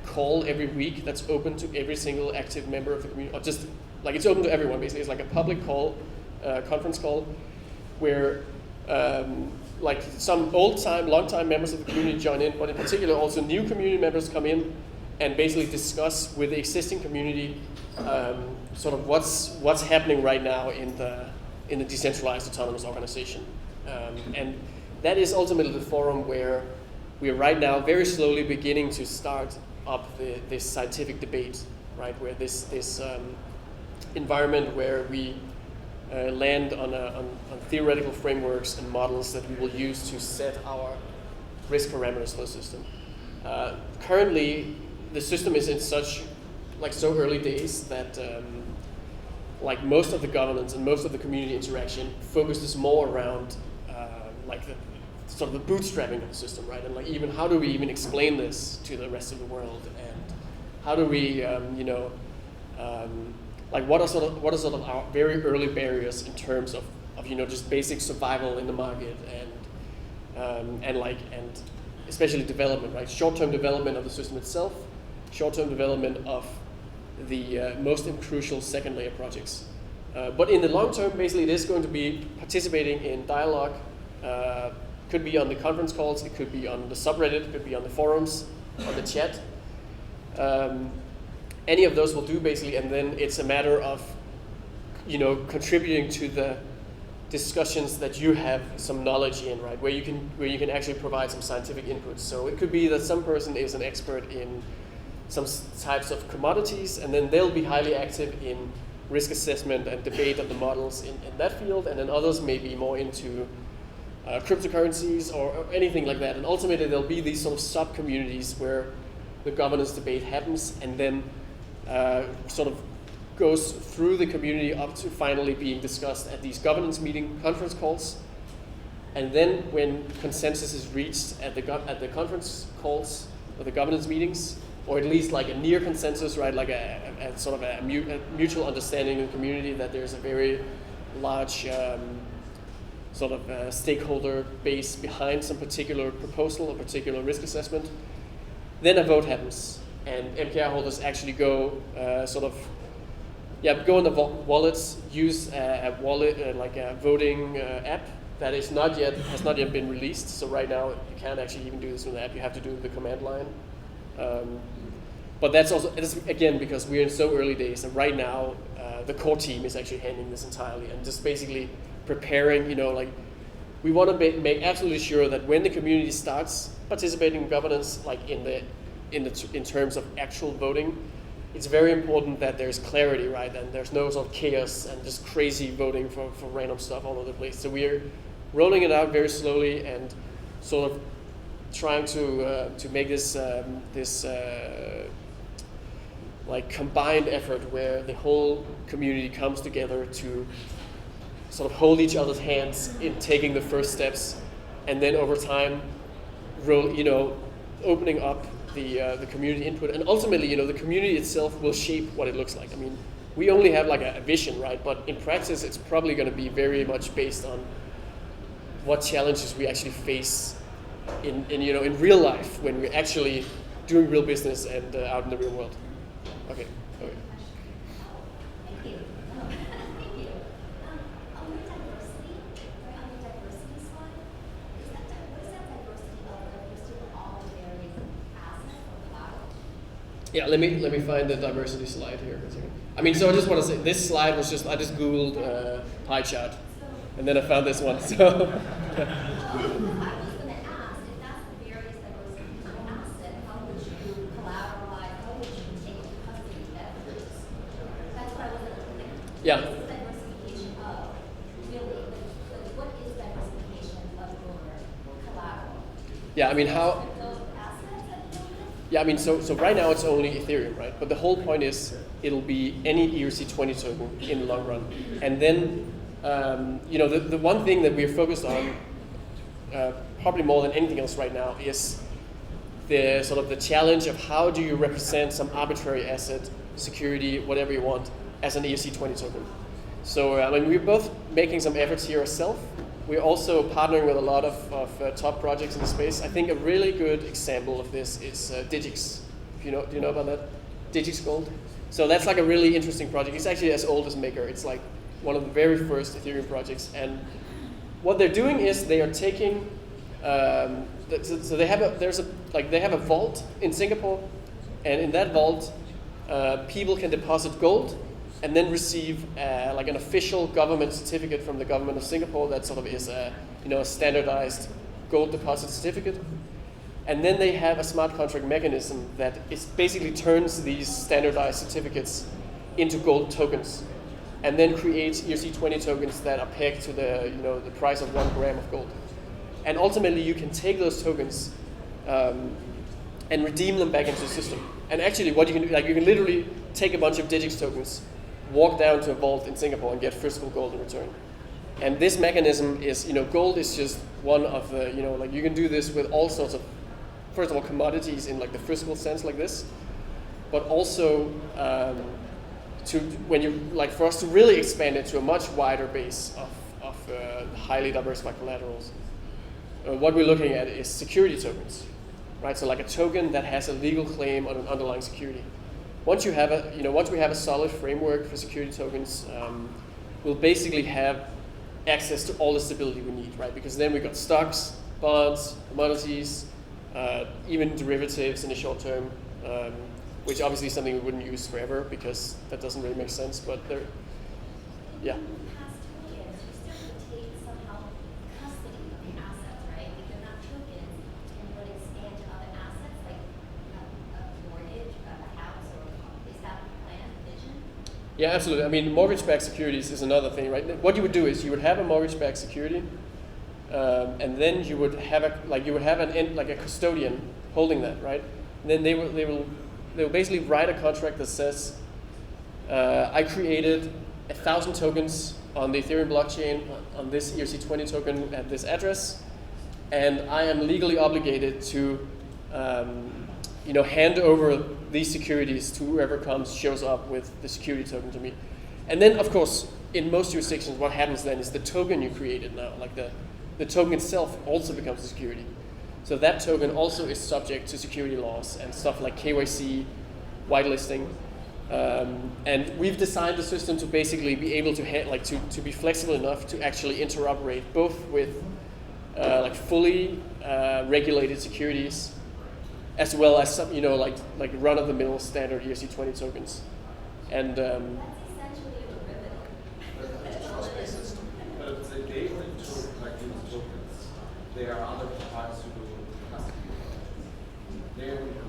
call every week that's open to every single active member of the community, or just it's open to everyone basically. It's like a public call, conference call, where some long-time members of the community join in, but in particular also new community members come in and basically discuss with the existing community sort of what's happening right now in the decentralized autonomous organization. And that is ultimately the forum where we are right now very slowly beginning to start up this scientific debate, right? Where this environment where we land on theoretical frameworks and models that we will use to set our risk parameters for the system. Currently, the system is in so early days that most of the governance and most of the community interaction focuses more around the bootstrapping of the system, right? And even how do we even explain this to the rest of the world, and how do we what are sort of our very early barriers in terms of just basic survival in the market and especially development, right? Short-term development of the system itself, short-term development of the most crucial second layer projects. But in the long term, basically, it is going to be participating in dialogue, could be on the conference calls, it could be on the subreddit, it could be on the forums, on the chat. Any of those will do basically, and then it's a matter of, contributing to the discussions that you have some knowledge in, right? Where you can actually provide some scientific input. So it could be that some person is an expert in some types of commodities, and then they'll be highly active in risk assessment and debate of the models in that field, and then others may be more into cryptocurrencies or anything like that. And ultimately, there'll be these sort of sub-communities where the governance debate happens, and then sort of goes through the community up to finally being discussed at these governance meeting conference calls. And then when consensus is reached at the conference calls or the governance meetings, or at least like a near consensus, right? Like a sort of a mutual understanding in the community that there's a very large sort of stakeholder base behind some particular proposal or particular risk assessment, then a vote happens. And MKR holders actually go go in the wallets, use a wallet, like a voting app that has not yet been released. So right now you can't actually even do this with the app. You have to do the command line. But that's again because we're in so early days, and right now the core team is actually handling this entirely and just basically preparing. We want to make absolutely sure that when the community starts participating in governance, like in terms of actual voting, it's very important that there's clarity, right? And there's no sort of chaos and just crazy voting for random stuff all over the place. So we're rolling it out very slowly and sort of trying to make this like combined effort where the whole community comes together to sort of hold each other's hands in taking the first steps, and then over time, opening up the community input, and ultimately, the community itself will shape what it looks like. I mean, we only have like a vision, right? But in practice, it's probably going to be very much based on what challenges we actually face in real life when we're actually doing real business and out in the real world. Okay. Thank you. Thank you. On the diversity, right, on the diversity slide, what is that diversity of the listed all the various assets or collateral? Yeah, let me find the diversity slide here. I mean, so I just want to say this slide was I just Googled pie chart, and then I found this one. So. I was going to ask, if that's the various diversity of asset, how would you collateralize, how would you take into custody that groups? That's what I was thinking. Yeah. What is diversification of, really, what is diversification of your collateral? Yeah, I mean, how. Those assets at the moment? Yeah, I mean, so right now it's only Ethereum, right? But the whole point is it'll be any ERC20 token in the long run. And then, the one thing that we're focused on, probably more than anything else right now, is the sort of the challenge of how do you represent some arbitrary asset, security, whatever you want, as an ERC20 token. So, we're both making some efforts here ourselves. We're also partnering with a lot of top projects in the space. I think a really good example of this is Digix. Do you know about that? Digix Gold. So that's like a really interesting project. It's actually as old as Maker. It's like one of the very first Ethereum projects. And what they're doing is they are taking. So they have a vault in Singapore, and in that vault, people can deposit gold and then receive like an official government certificate from the government of Singapore that sort of is a standardized gold deposit certificate. And then they have a smart contract mechanism that basically turns these standardized certificates into gold tokens, and then creates ERC20 tokens that are pegged to the price of 1 gram of gold. And ultimately, you can take those tokens and redeem them back into the system. And actually, what you can do, you can literally take a bunch of Digix tokens, walk down to a vault in Singapore, and get physical gold in return. And this mechanism is, gold is just one of the, you can do this with all sorts of, first of all, commodities in like the physical sense like this, but also for us to really expand it to a much wider base of highly diversified collaterals. What we're looking at is security tokens, right? So like a token that has a legal claim on an underlying security. Once we have a solid framework for security tokens, we'll basically have access to all the stability we need, right? Because then we've got stocks, bonds, commodities, even derivatives in the short term, which obviously is something we wouldn't use forever because that doesn't really make sense. But there, yeah. When you pass tokens, you still retain somehow custody of the assets, right? If they're not tokens and would expand to other assets like a mortgage, a house, or is that plan, vision? Yeah, absolutely. I mean, mortgage-backed securities is another thing, right? What you would do is you would have a mortgage-backed security, and then you would have a custodian holding that, right? And then they will basically write a contract that says, I created 1,000 tokens on the Ethereum blockchain on this ERC20 token at this address, and I am legally obligated to hand over these securities to whoever shows up with the security token to me. And then, of course, in most jurisdictions, what happens then is the token you created now, like the token itself also becomes a security. So that token also is subject to security laws and stuff like KYC, whitelisting. And we've designed the system to basically be able to be flexible enough to actually interoperate both with fully regulated securities, as well as some, like run-of-the-mill standard ERC20 tokens. And That's essentially a derivative. It's a trust-based system, but it's a gateway to like these tokens. There are other parts who do custody. There we go.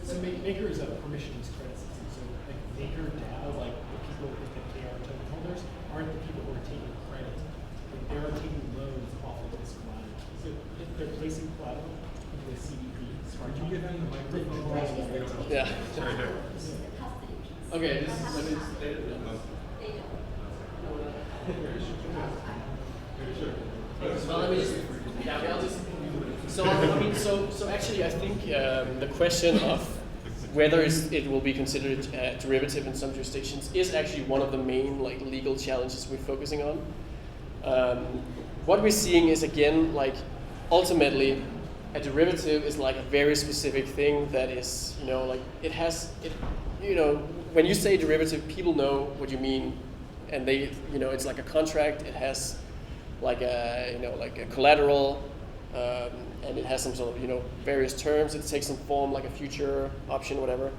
So Maker is a permissionless credit system. So like MakerDAO, like the people that they are token holders, aren't the people who are taking credit. Like they are taking loans off of this collateral. So if they're placing collateral into a CDP, smart Could you give them the microphone? Right, it's the taking. Yeah. It's the custody piece. Okay, That this is- has let me- to happen. They don't. Well, let me just, I'll just. So actually, I think the question of whether it will be considered a derivative in some jurisdictions is actually one of the main legal challenges we're focusing on. What we're seeing is again ultimately a derivative is like a very specific thing that is when you say derivative, people know what you mean, and they it's like a contract. It has like a collateral, and it has some sort of various terms. It takes some form like a future option, whatever,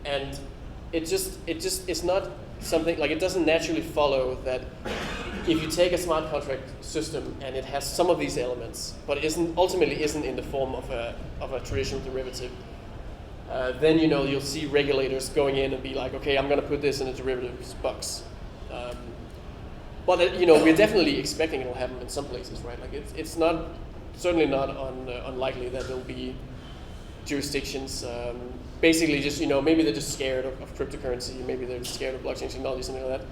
and it's not something like it doesn't naturally follow that if you take a smart contract system and it has some of these elements, but ultimately isn't in the form of a traditional derivative, then you'll see regulators going in and be like, okay, I'm going to put this in a derivatives box. But we're definitely expecting it'll happen in some places, right? Like it's certainly not unlikely that there'll be jurisdictions. Basically, just maybe they're just scared of cryptocurrency, maybe they're scared of blockchain technology, something like that.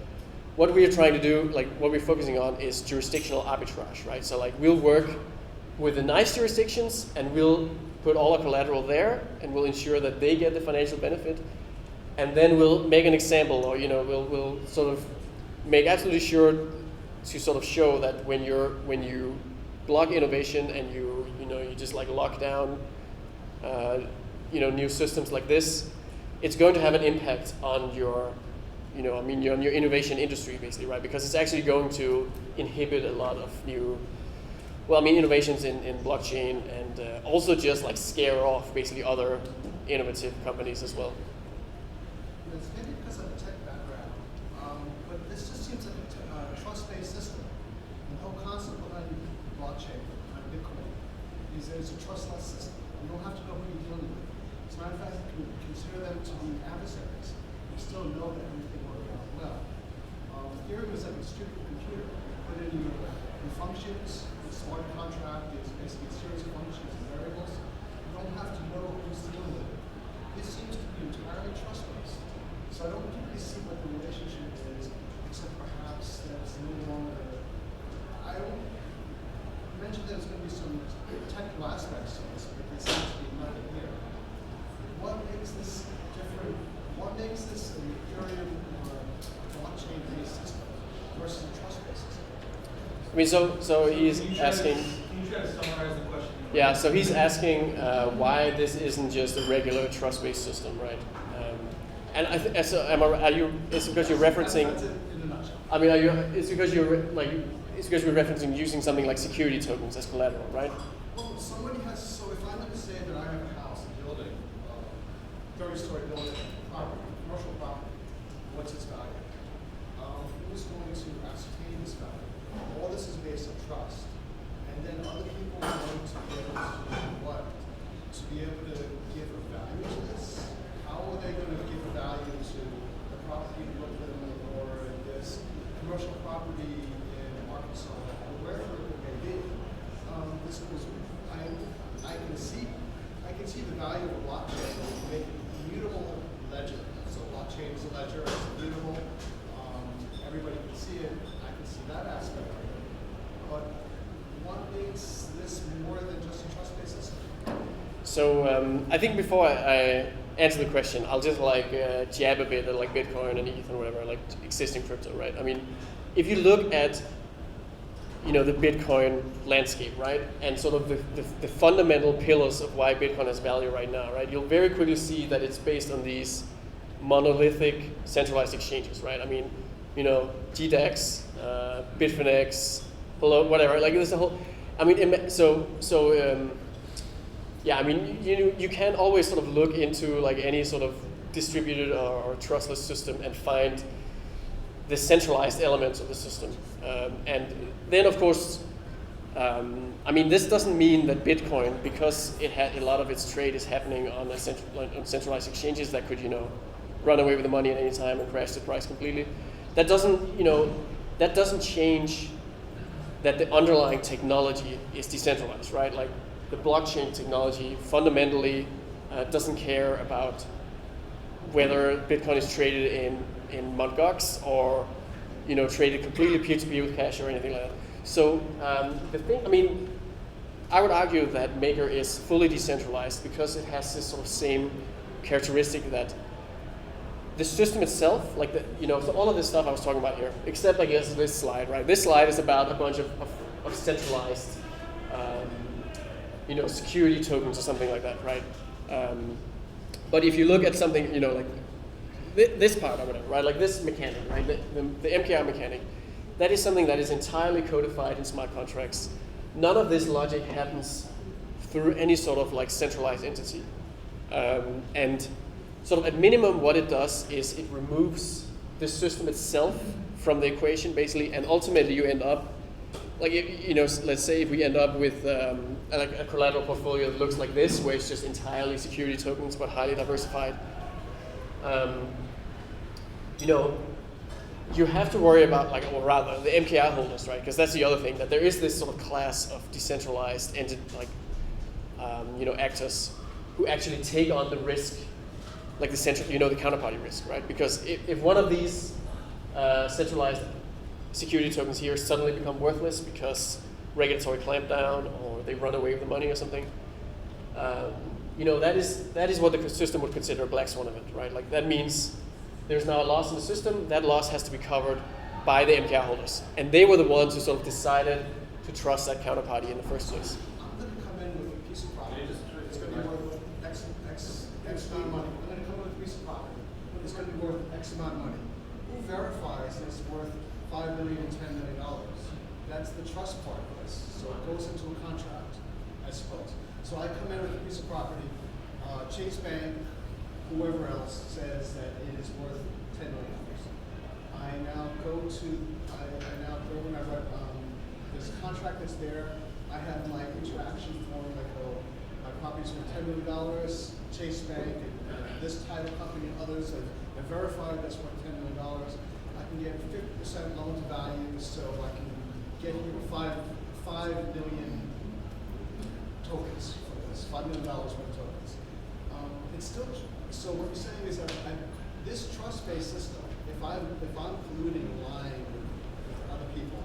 What we are trying to do, what we're focusing on, is jurisdictional arbitrage, right? So we'll work with the nice jurisdictions, and we'll put all our collateral there, and we'll ensure that they get the financial benefit, and then we'll make an example, or we'll sort of make absolutely sure to sort of show that when you block innovation and you just lock down new systems like this, it's going to have an impact on your on your innovation industry, basically, right? Because it's actually going to inhibit a lot of new innovations in blockchain, and also just scare off basically other innovative companies as well. It's maybe because of a tech background, but this just seems like a trust-based system. The whole concept behind blockchain, behind Bitcoin, is that it's a trustless system. You don't have to know who you're dealing with. As a matter of fact, you can consider them to be adversaries. You still know that everything works out well. Ethereum is like a distributed computer. You put in your functions. The smart contract is basically a series of functions and variables. You don't have to know who's dealing with it. This seems to be entirely trust-based. So I don't really see what the relationship is, except perhaps that it's no longer. You mentioned there's going to be some technical aspects to this, but they seem to be not here. What makes this different? What makes this an Ethereum blockchain-based system versus a trust-based system? I mean, so he's asking. Can you try to summarize the question? Yeah, so he's asking why this isn't just a regular trust-based system, right? And is it because you're referencing? That's it in a nutshell. I mean, it's because you're it's because we're referencing using something like security tokens as collateral, right? Well, somebody has, so if I'm going to say that I have a house, a building, 30-story building, property, commercial property, what's its value? Who's going to ascertain this value? All this is based on trust. And then other people are going to be able to do what? To be able to give a value to this? How are they going to give a value to the property in Brooklyn or this commercial property in Arkansas or wherever it may be? This was, I can see the value of a blockchain to make an immutable ledger. So blockchain is a ledger, it's immutable. Everybody can see it. I can see that aspect of it. But what makes this more than just a trust-based system? So I think before I answer the question, I'll just like jab a bit at like Bitcoin and ETH and whatever, like existing crypto, right? I mean, if you look at the Bitcoin landscape, right, and sort of the fundamental pillars of why Bitcoin has value right now, right, you'll very quickly see that it's based on these monolithic centralized exchanges, right? I mean, GDEX, Bitfinex, whatever. Like there's a whole. I mean, yeah. I mean, you can always sort of look into like any sort of distributed or trustless system and find the centralized elements of the system. And then, of course, I mean, this doesn't mean that Bitcoin, because it had a lot of its trade is happening on centralized exchanges that could, run away with the money at any time and crash the price completely. That doesn't change that the underlying technology is decentralized, right? Like the blockchain technology fundamentally doesn't care about whether Bitcoin is traded in Mt. Gox or traded completely peer-to-peer with cash or anything like that. So the thing, I mean, I would argue that Maker is fully decentralized because it has this sort of same characteristic that the system itself, like so all of this stuff I was talking about here, except I guess this slide, right? This slide is about a bunch of centralized, security tokens or something like that, right? But if you look at something, like this part or whatever, right? Like this mechanic, right? The MKR mechanic, that is something that is entirely codified in smart contracts. None of this logic happens through any sort of like centralized entity, and sort of at minimum, what it does is it removes the system itself from the equation, basically, and ultimately you end up, like, let's say if we end up with like a collateral portfolio that looks like this, where it's just entirely security tokens but highly diversified. You have to worry about, like, or rather, the MKR holders, right? Because that's the other thing, that there is this sort of class of decentralized actors who actually take on the risk, like the the counterparty risk, right? Because if one of these centralized security tokens here suddenly become worthless because regulatory clampdown or they run away with the money or something, that is what the system would consider a black swan event, right? Like that means there's now a loss in the system. That loss has to be covered by the MKR holders, and they were the ones who sort of decided to trust that counterparty in the first place. I'm going to come in with a piece of property. It's going to be worth X amount of money. I'm going to come in with a piece of property. It's going to be worth X amount of money. Who verifies it's worth $5 million and $10 million? That's the trust part of this. So it goes into a contract, I suppose. So I come in with a piece of property. Chase Bank, whoever else says that it is worth $10 million. I now go and I write this contract that's there. I have my interaction form, like, my property's worth $10 million, Chase Bank, and this title company and others have verified that's worth $10 million. I can get 50% loan to value, so I can get you 5 million tokens for this, $5 million worth of tokens. It's still, so what you're saying is that this trust-based system, if I'm colluding and lying with other people,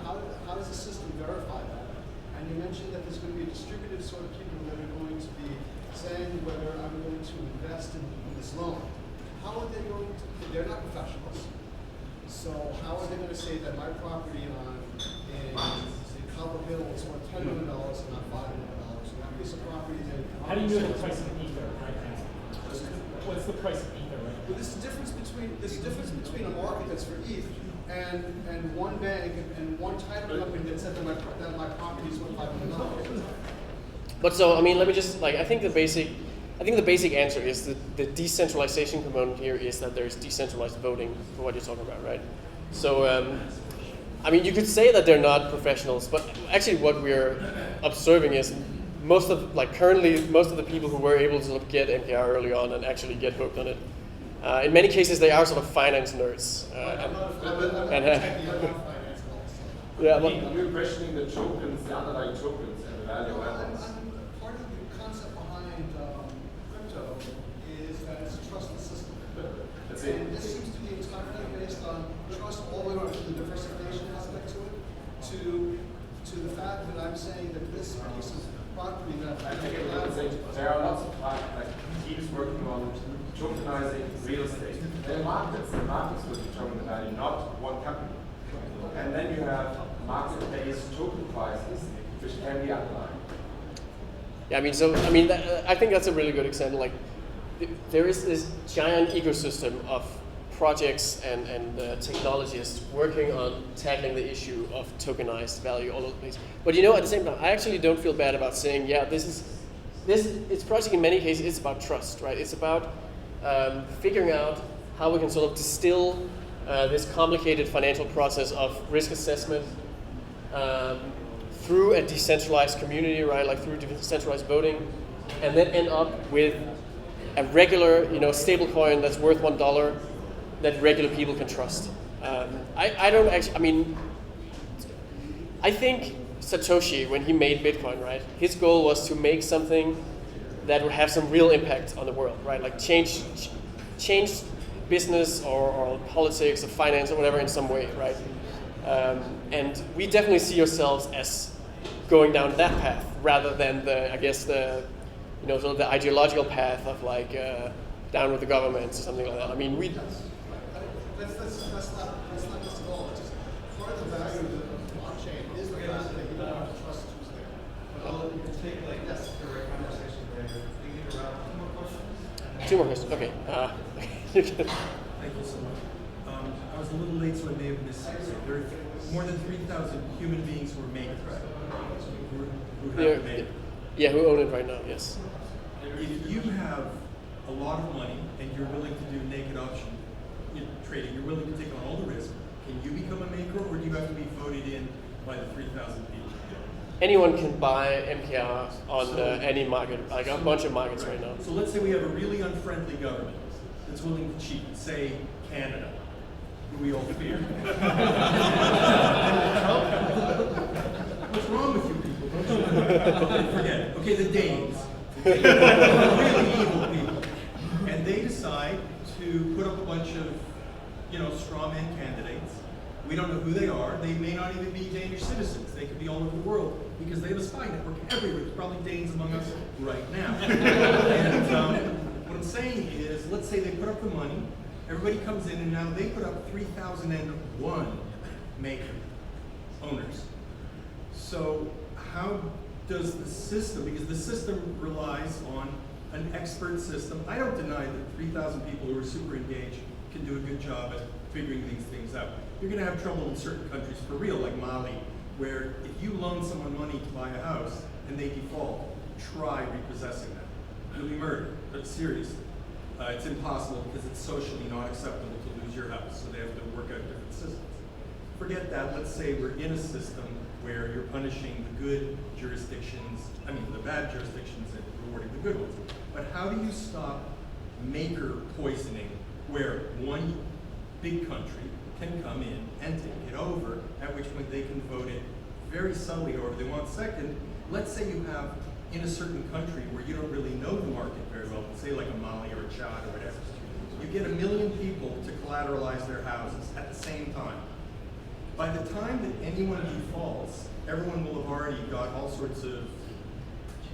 how does the system verify that? And you mentioned that there's going to be a distributed sort of people that are going to be saying whether I'm going to invest in this loan. How are they going to? They're not professionals. So how are they going to say that my property in Cobble Hill is worth $10 million and not $5 million? And that piece of property is How do you know the price of Ether right now? What's the price of Ether right now? Well, there's a difference between a market that's for ETH and one bank and one title company that said that my property is worth $5 million. But so, I mean, let me just, like, I think the basic answer is that the decentralization component here is that there's decentralized voting for what you're talking about, right? So, I mean, you could say that they're not professionals, but actually what we're observing is currently most of the people who were able to sort of get MKR early on and actually get hooked on it, in many cases they are sort of finance nerds. Yeah, but You're questioning the tokens, the underlying tokens, and the value of them. Part of the concept behind crypto is that it's a trusted system. That's it. And this seems to be entirely based on trust all the way over to the diversification aspect to it, to the fact that I'm saying that this piece of property that I think it would say there are lots of teams working on tokenizing real estate. There are markets. The markets will determine the value, not one company. And then you have market-based token prices, which can be underlined. yeah, I think that's a really good example. Like, there is this giant ecosystem of projects and technologists working on tackling the issue of tokenized value all over the place. But at the same time, I actually don't feel bad about saying, yeah, it's project in many cases, it's about trust, right? It's about figuring out how we can sort of distill this complicated financial process of risk assessment through a decentralized community, right? Like through decentralized voting, and then end up with a regular, stablecoin that's worth $1 that regular people can trust. I don't actually. I mean, I think Satoshi, when he made Bitcoin, right, his goal was to make something that would have some real impact on the world, right? Like change business or politics or finance or whatever in some way, right? And we definitely see ourselves as going down that path rather than the sort of the ideological path of like down with the governments or something like that. I mean, That's not this at all. It's just part of the value of the blockchain is the fact that you don't have to trust who's there. Well, you can take like that's the right conversation there. We get around 2 more questions. 2 more questions. Okay. Thank you so much. I was a little late, so I may have missed it. There are more than 3,000 human beings who are makers, who have made. Yeah, who own it right now? Yes. If you have a lot of money and you're willing to do naked option trading, you're willing to take on all the risk, can you become a maker, or do you have to be voted in by the 3,000 people? Anyone can buy MKR on any market, like a bunch of markets right now. So let's say we have a really unfriendly government that's willing to cheat, say Canada, who we all fear. What's wrong with you people? Forget it. Okay, the Danes. Really evil people. And they decide to put up a bunch of, straw man candidates. We don't know who they are. They may not even be Danish citizens. They could be all over the world because they have a spy network everywhere. There's probably Danes among us right now. And what I'm saying is, let's say they put up the money, everybody comes in, and now they put up 3,001 maker owners. So how does the system, because the system relies on an expert system. I don't deny that 3,000 people who are super engaged can do a good job at figuring these things out. You're going to have trouble in certain countries for real, like Mali, where if you loan someone money to buy a house and they default, try repossessing them. You'll be murdered. But seriously, it's impossible because it's socially not acceptable to lose your house, so they have to work out different systems. Forget that. Let's say we're in a system where you're punishing the good jurisdictions, the bad jurisdictions and rewarding the good ones. But how do you stop maker poisoning where one big country can come in and take it over, at which point they can vote it very subtly or if they want. Second, let's say you have in a certain country where you don't really know the market very well, say like a Mali or a Chad or whatever, you get 1 million people to collateralize their houses at the same time. By the time that anyone defaults, everyone will have already got all sorts of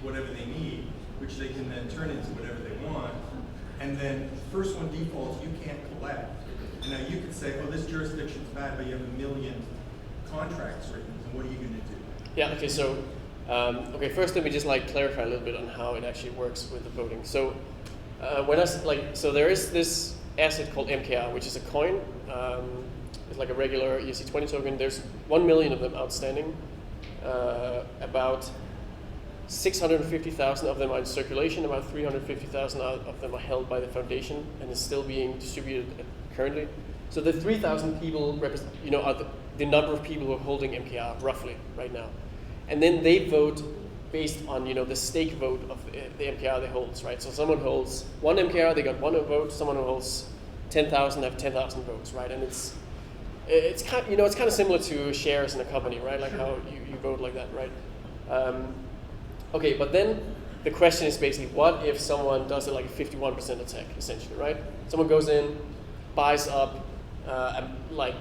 whatever they need, which they can then turn into whatever they want. And then first one defaults, you can't collect. And now you could say, well, this jurisdiction's bad, but you have 1 million contracts written, and what are you going to do? Yeah, okay, so, first let me just clarify a little bit on how it actually works with the voting. So, so there is this asset called MKR, which is a coin, It's like a regular ERC20 token. There's 1 million of them outstanding. About 650,000 of them are in circulation. About 350,000 of them are held by the foundation and is still being distributed currently. So the 3,000 people are the number of people who are holding MKR roughly right now, and then they vote based on the stake vote of the MKR they hold, right? So someone holds 1 MKR, they got 1 vote. Someone who holds 10,000 have 10,000 votes, right? And it's kind of similar to shares in a company, right? Like how you vote like that, right? Okay, but then the question is basically, what if someone does it like a 51% attack, essentially, right? Someone goes in, buys up like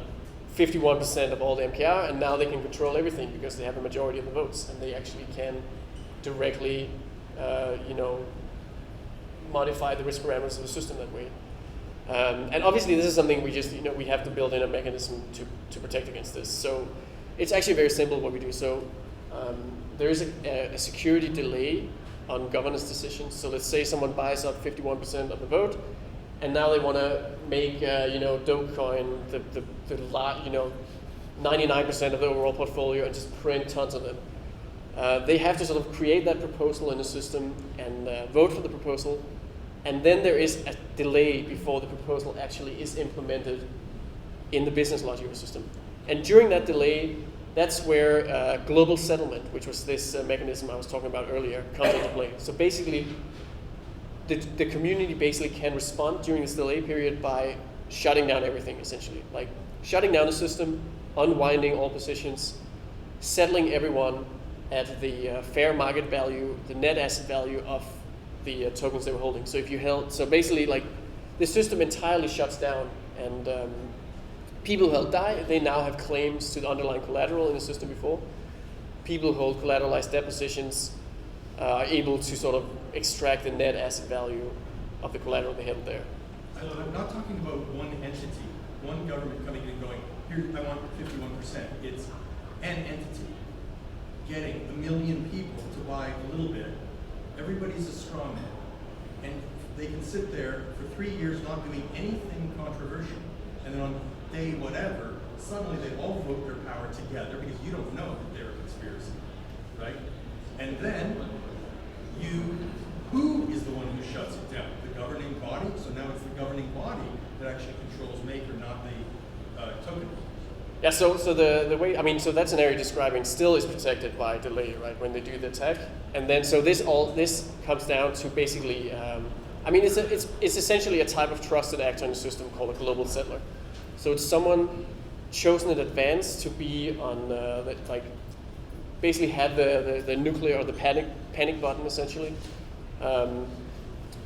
51% of all the MKR, and now they can control everything because they have a majority of the votes, and they actually can directly, modify the risk parameters of the system that way. And obviously, this is something we just, we have to build in a mechanism to protect against this. So it's actually very simple what we do. So there is a security delay on governance decisions. So let's say someone buys up 51% of the vote, and now they want to make, Dogecoin the 99% of the overall portfolio and just print tons of them. They have to sort of create that proposal in the system and vote for the proposal. And then there is a delay before the proposal actually is implemented in the business logic of the system. And during that delay, that's where global settlement, which was this mechanism I was talking about earlier, comes into play. So basically, the community basically can respond during this delay period by shutting down everything, essentially. Like shutting down the system, unwinding all positions, settling everyone at the fair market value, the net asset value of the tokens they were holding. So if you held, so basically like the system entirely shuts down, and people who held DAI, they now have claims to the underlying collateral in the system before. People who hold collateralized debt positions are able to sort of extract the net asset value of the collateral they held there. I'm not talking about one entity, one government coming in and going, here, I want 51%. It's an entity getting 1 million people to buy a little bit. Everybody's a straw man. And they can sit there for 3 years not doing anything controversial. And then on day whatever, suddenly they all vote their power together because you don't know that they're a conspiracy, right? And then who is the one who shuts it down? The governing body? So now it's the governing body that actually controls Maker, not the token. Yeah, so the way, so that scenario you're describing still is protected by delay, right, when they do the attack. And then, so this comes down to basically, it's essentially a type of trusted actor in the system called a global settler. So it's someone chosen in advance to be on, basically have the nuclear or the panic button, essentially.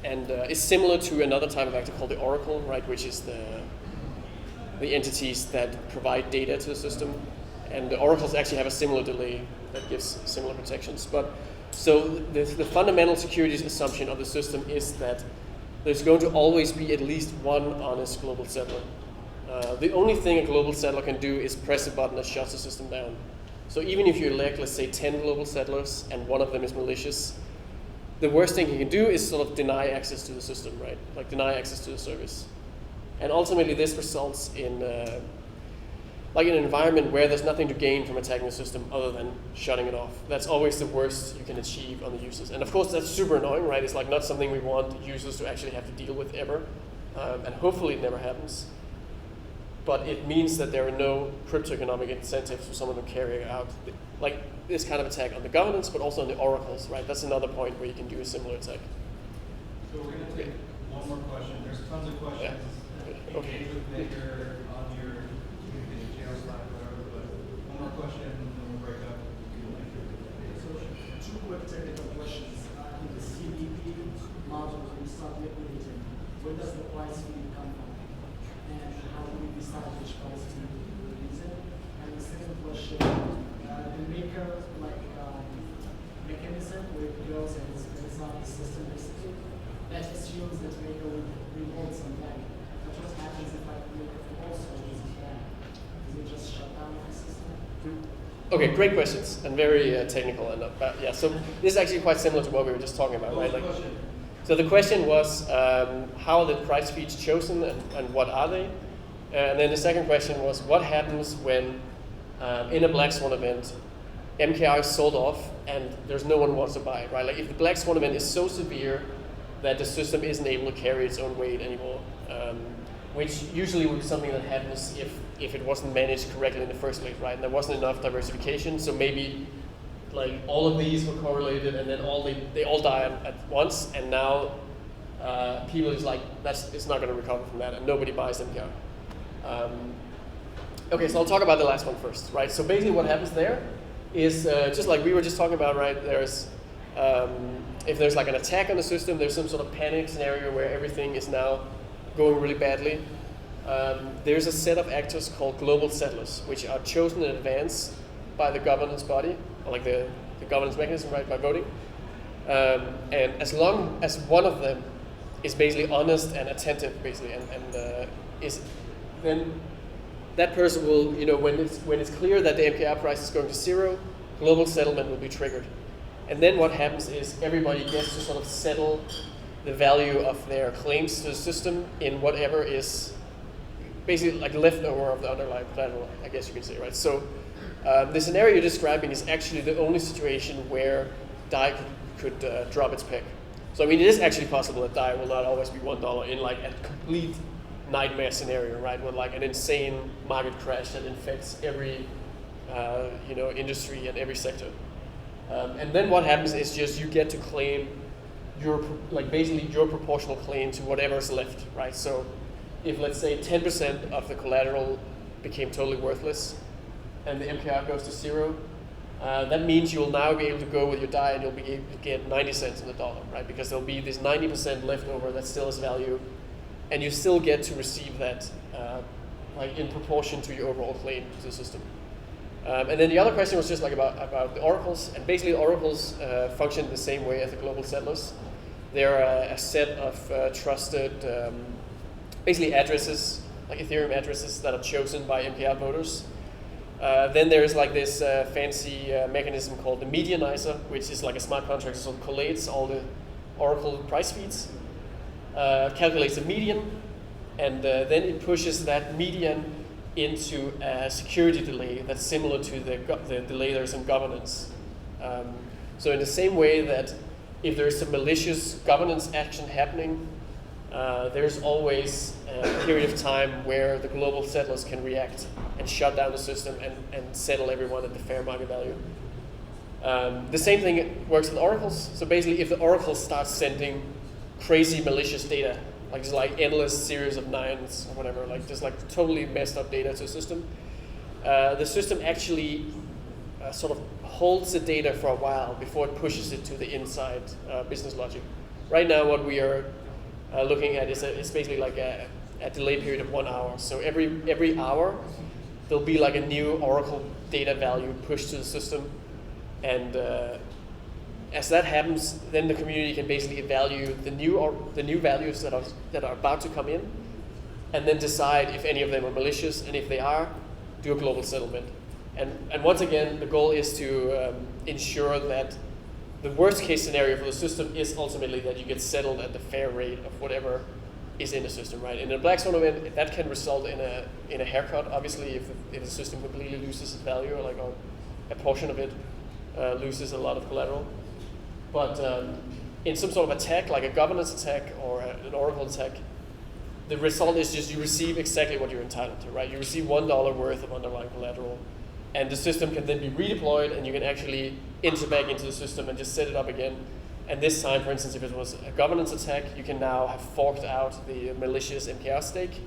It's similar to another type of actor called the Oracle, right, which is the entities that provide data to the system. And the oracles actually have a similar delay that gives similar protections. But so the fundamental securities assumption of the system is that there's going to always be at least one honest global settler. The only thing a global settler can do is press a button that shuts the system down. So even if you elect, let's say, 10 global settlers and one of them is malicious, the worst thing he can do is sort of deny access to the system, right? Like deny access to the service. And ultimately, this results in an environment where there's nothing to gain from attacking the system other than shutting it off. That's always the worst you can achieve on the users. And of course, that's super annoying, right? It's like not something we want users to actually have to deal with ever. And hopefully it never happens. But it means that there are no cryptoeconomic incentives for someone to carry out like this kind of attack on the governance, but also on the oracles, right? That's another point where you can do a similar attack. So we're going to take one more question. There's tons of questions. Yeah. Okay. Engage with Maker on your community channel Slack, whatever, but one more question and then we'll break up. So, 2 quick technical questions. In the CDP module, we start liquidating. Where does the price feed come from? And how do we decide which price to use it? And the second question, the Maker mechanism where it goes and it's not the system basically, that assumes that Maker will hold some value. But what happens if I make a false or is it bad? Does it just shut down the system? Okay, great questions and very technical. And so this is actually quite similar to what we were just talking about, right? So the question was, how are the price feeds chosen and what are they? And then the second question was, what happens when in a black swan event, MKR is sold off and there's no one who wants to buy it, right? Like if the black swan event is so severe that the system isn't able to carry its own weight anymore, which usually would be something that happens if it wasn't managed correctly in the first place, right? And there wasn't enough diversification, so maybe like all of these were correlated and then they all die at once, and now people is like, it's not going to recover from that, and nobody buys MKR. Okay, so I'll talk about the last one first, right? So basically what happens there is just like we were just talking about, right? There's if there's like an attack on the system, there's some sort of panic scenario where everything is now going really badly. There's a set of actors called global settlers, which are chosen in advance by the governance body, or like the governance mechanism, right, by voting. And as long as one of them is basically honest and attentive, basically, and is then that person will, you know, when it's clear that the MKR price is going to zero, global settlement will be triggered. And then what happens is everybody gets to sort of settle the value of their claims to the system in whatever is basically like leftover of the underlying collateral, I guess you can say, right? So the scenario you're describing is actually the only situation where DAI could drop its peg. So I mean, it is actually possible that DAI will not always be $1 in like a complete nightmare scenario, right? With like an insane market crash that infects every industry and every sector. And then what happens is just you get to claim basically your proportional claim to whatever's left, right? So if let's say 10% of the collateral became totally worthless and the MKR goes to zero, that means you'll now be able to go with your DAI and you'll be able to get 90 cents on the dollar, right? Because there'll be this 90% left over that still has value, and you still get to receive that like in proportion to your overall claim to the system. And then the other question was just like about the oracles, and basically oracles function the same way as the global settlers. They're a set of trusted, basically addresses, like Ethereum addresses that are chosen by MKR voters. Then there's like this fancy mechanism called the medianizer, which is like a smart contract that sort of collates all the oracle price feeds, calculates the median, and then it pushes that median into a security delay that's similar to the delay there's in governance. So in the same way that if there's a malicious governance action happening, there's always a period of time where the global settlers can react and shut down the system and settle everyone at the fair market value. The same thing works with oracles. So basically, if the oracle starts sending crazy malicious data, like just like endless series of nines or whatever, like just like totally messed up data to the system actually sort of holds the data for a while before it pushes it to the inside business logic. Right now, what we are looking at is basically like a delay period of 1 hour. So every hour, there'll be like a new oracle data value pushed to the system, and as that happens, then the community can basically evaluate the new values that are about to come in, and then decide if any of them are malicious, and if they are, do a global settlement. And once again, the goal is to ensure that the worst case scenario for the system is ultimately that you get settled at the fair rate of whatever is in the system, right? In a black swan event, that can result in a haircut, obviously, if the system completely loses its value, or like a portion of it loses a lot of collateral. But in some sort of attack, like a governance attack or an oracle attack, the result is just you receive exactly what you're entitled to, right? You receive $1 worth of underlying collateral, and the system can then be redeployed, and you can actually enter back into the system and just set it up again. And this time, for instance, if it was a governance attack, you can now have forked out the malicious MKR stake.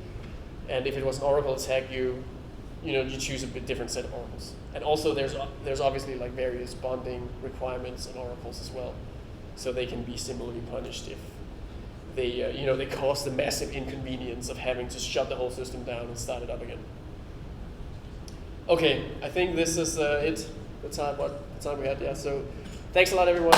And if it was an oracle attack, you choose a bit different set of oracles. And also there's obviously like various bonding requirements in oracles as well. So they can be similarly punished if they cause the massive inconvenience of having to shut the whole system down and start it up again. Okay, I think this is it. The time we had, yeah. So thanks a lot, everyone.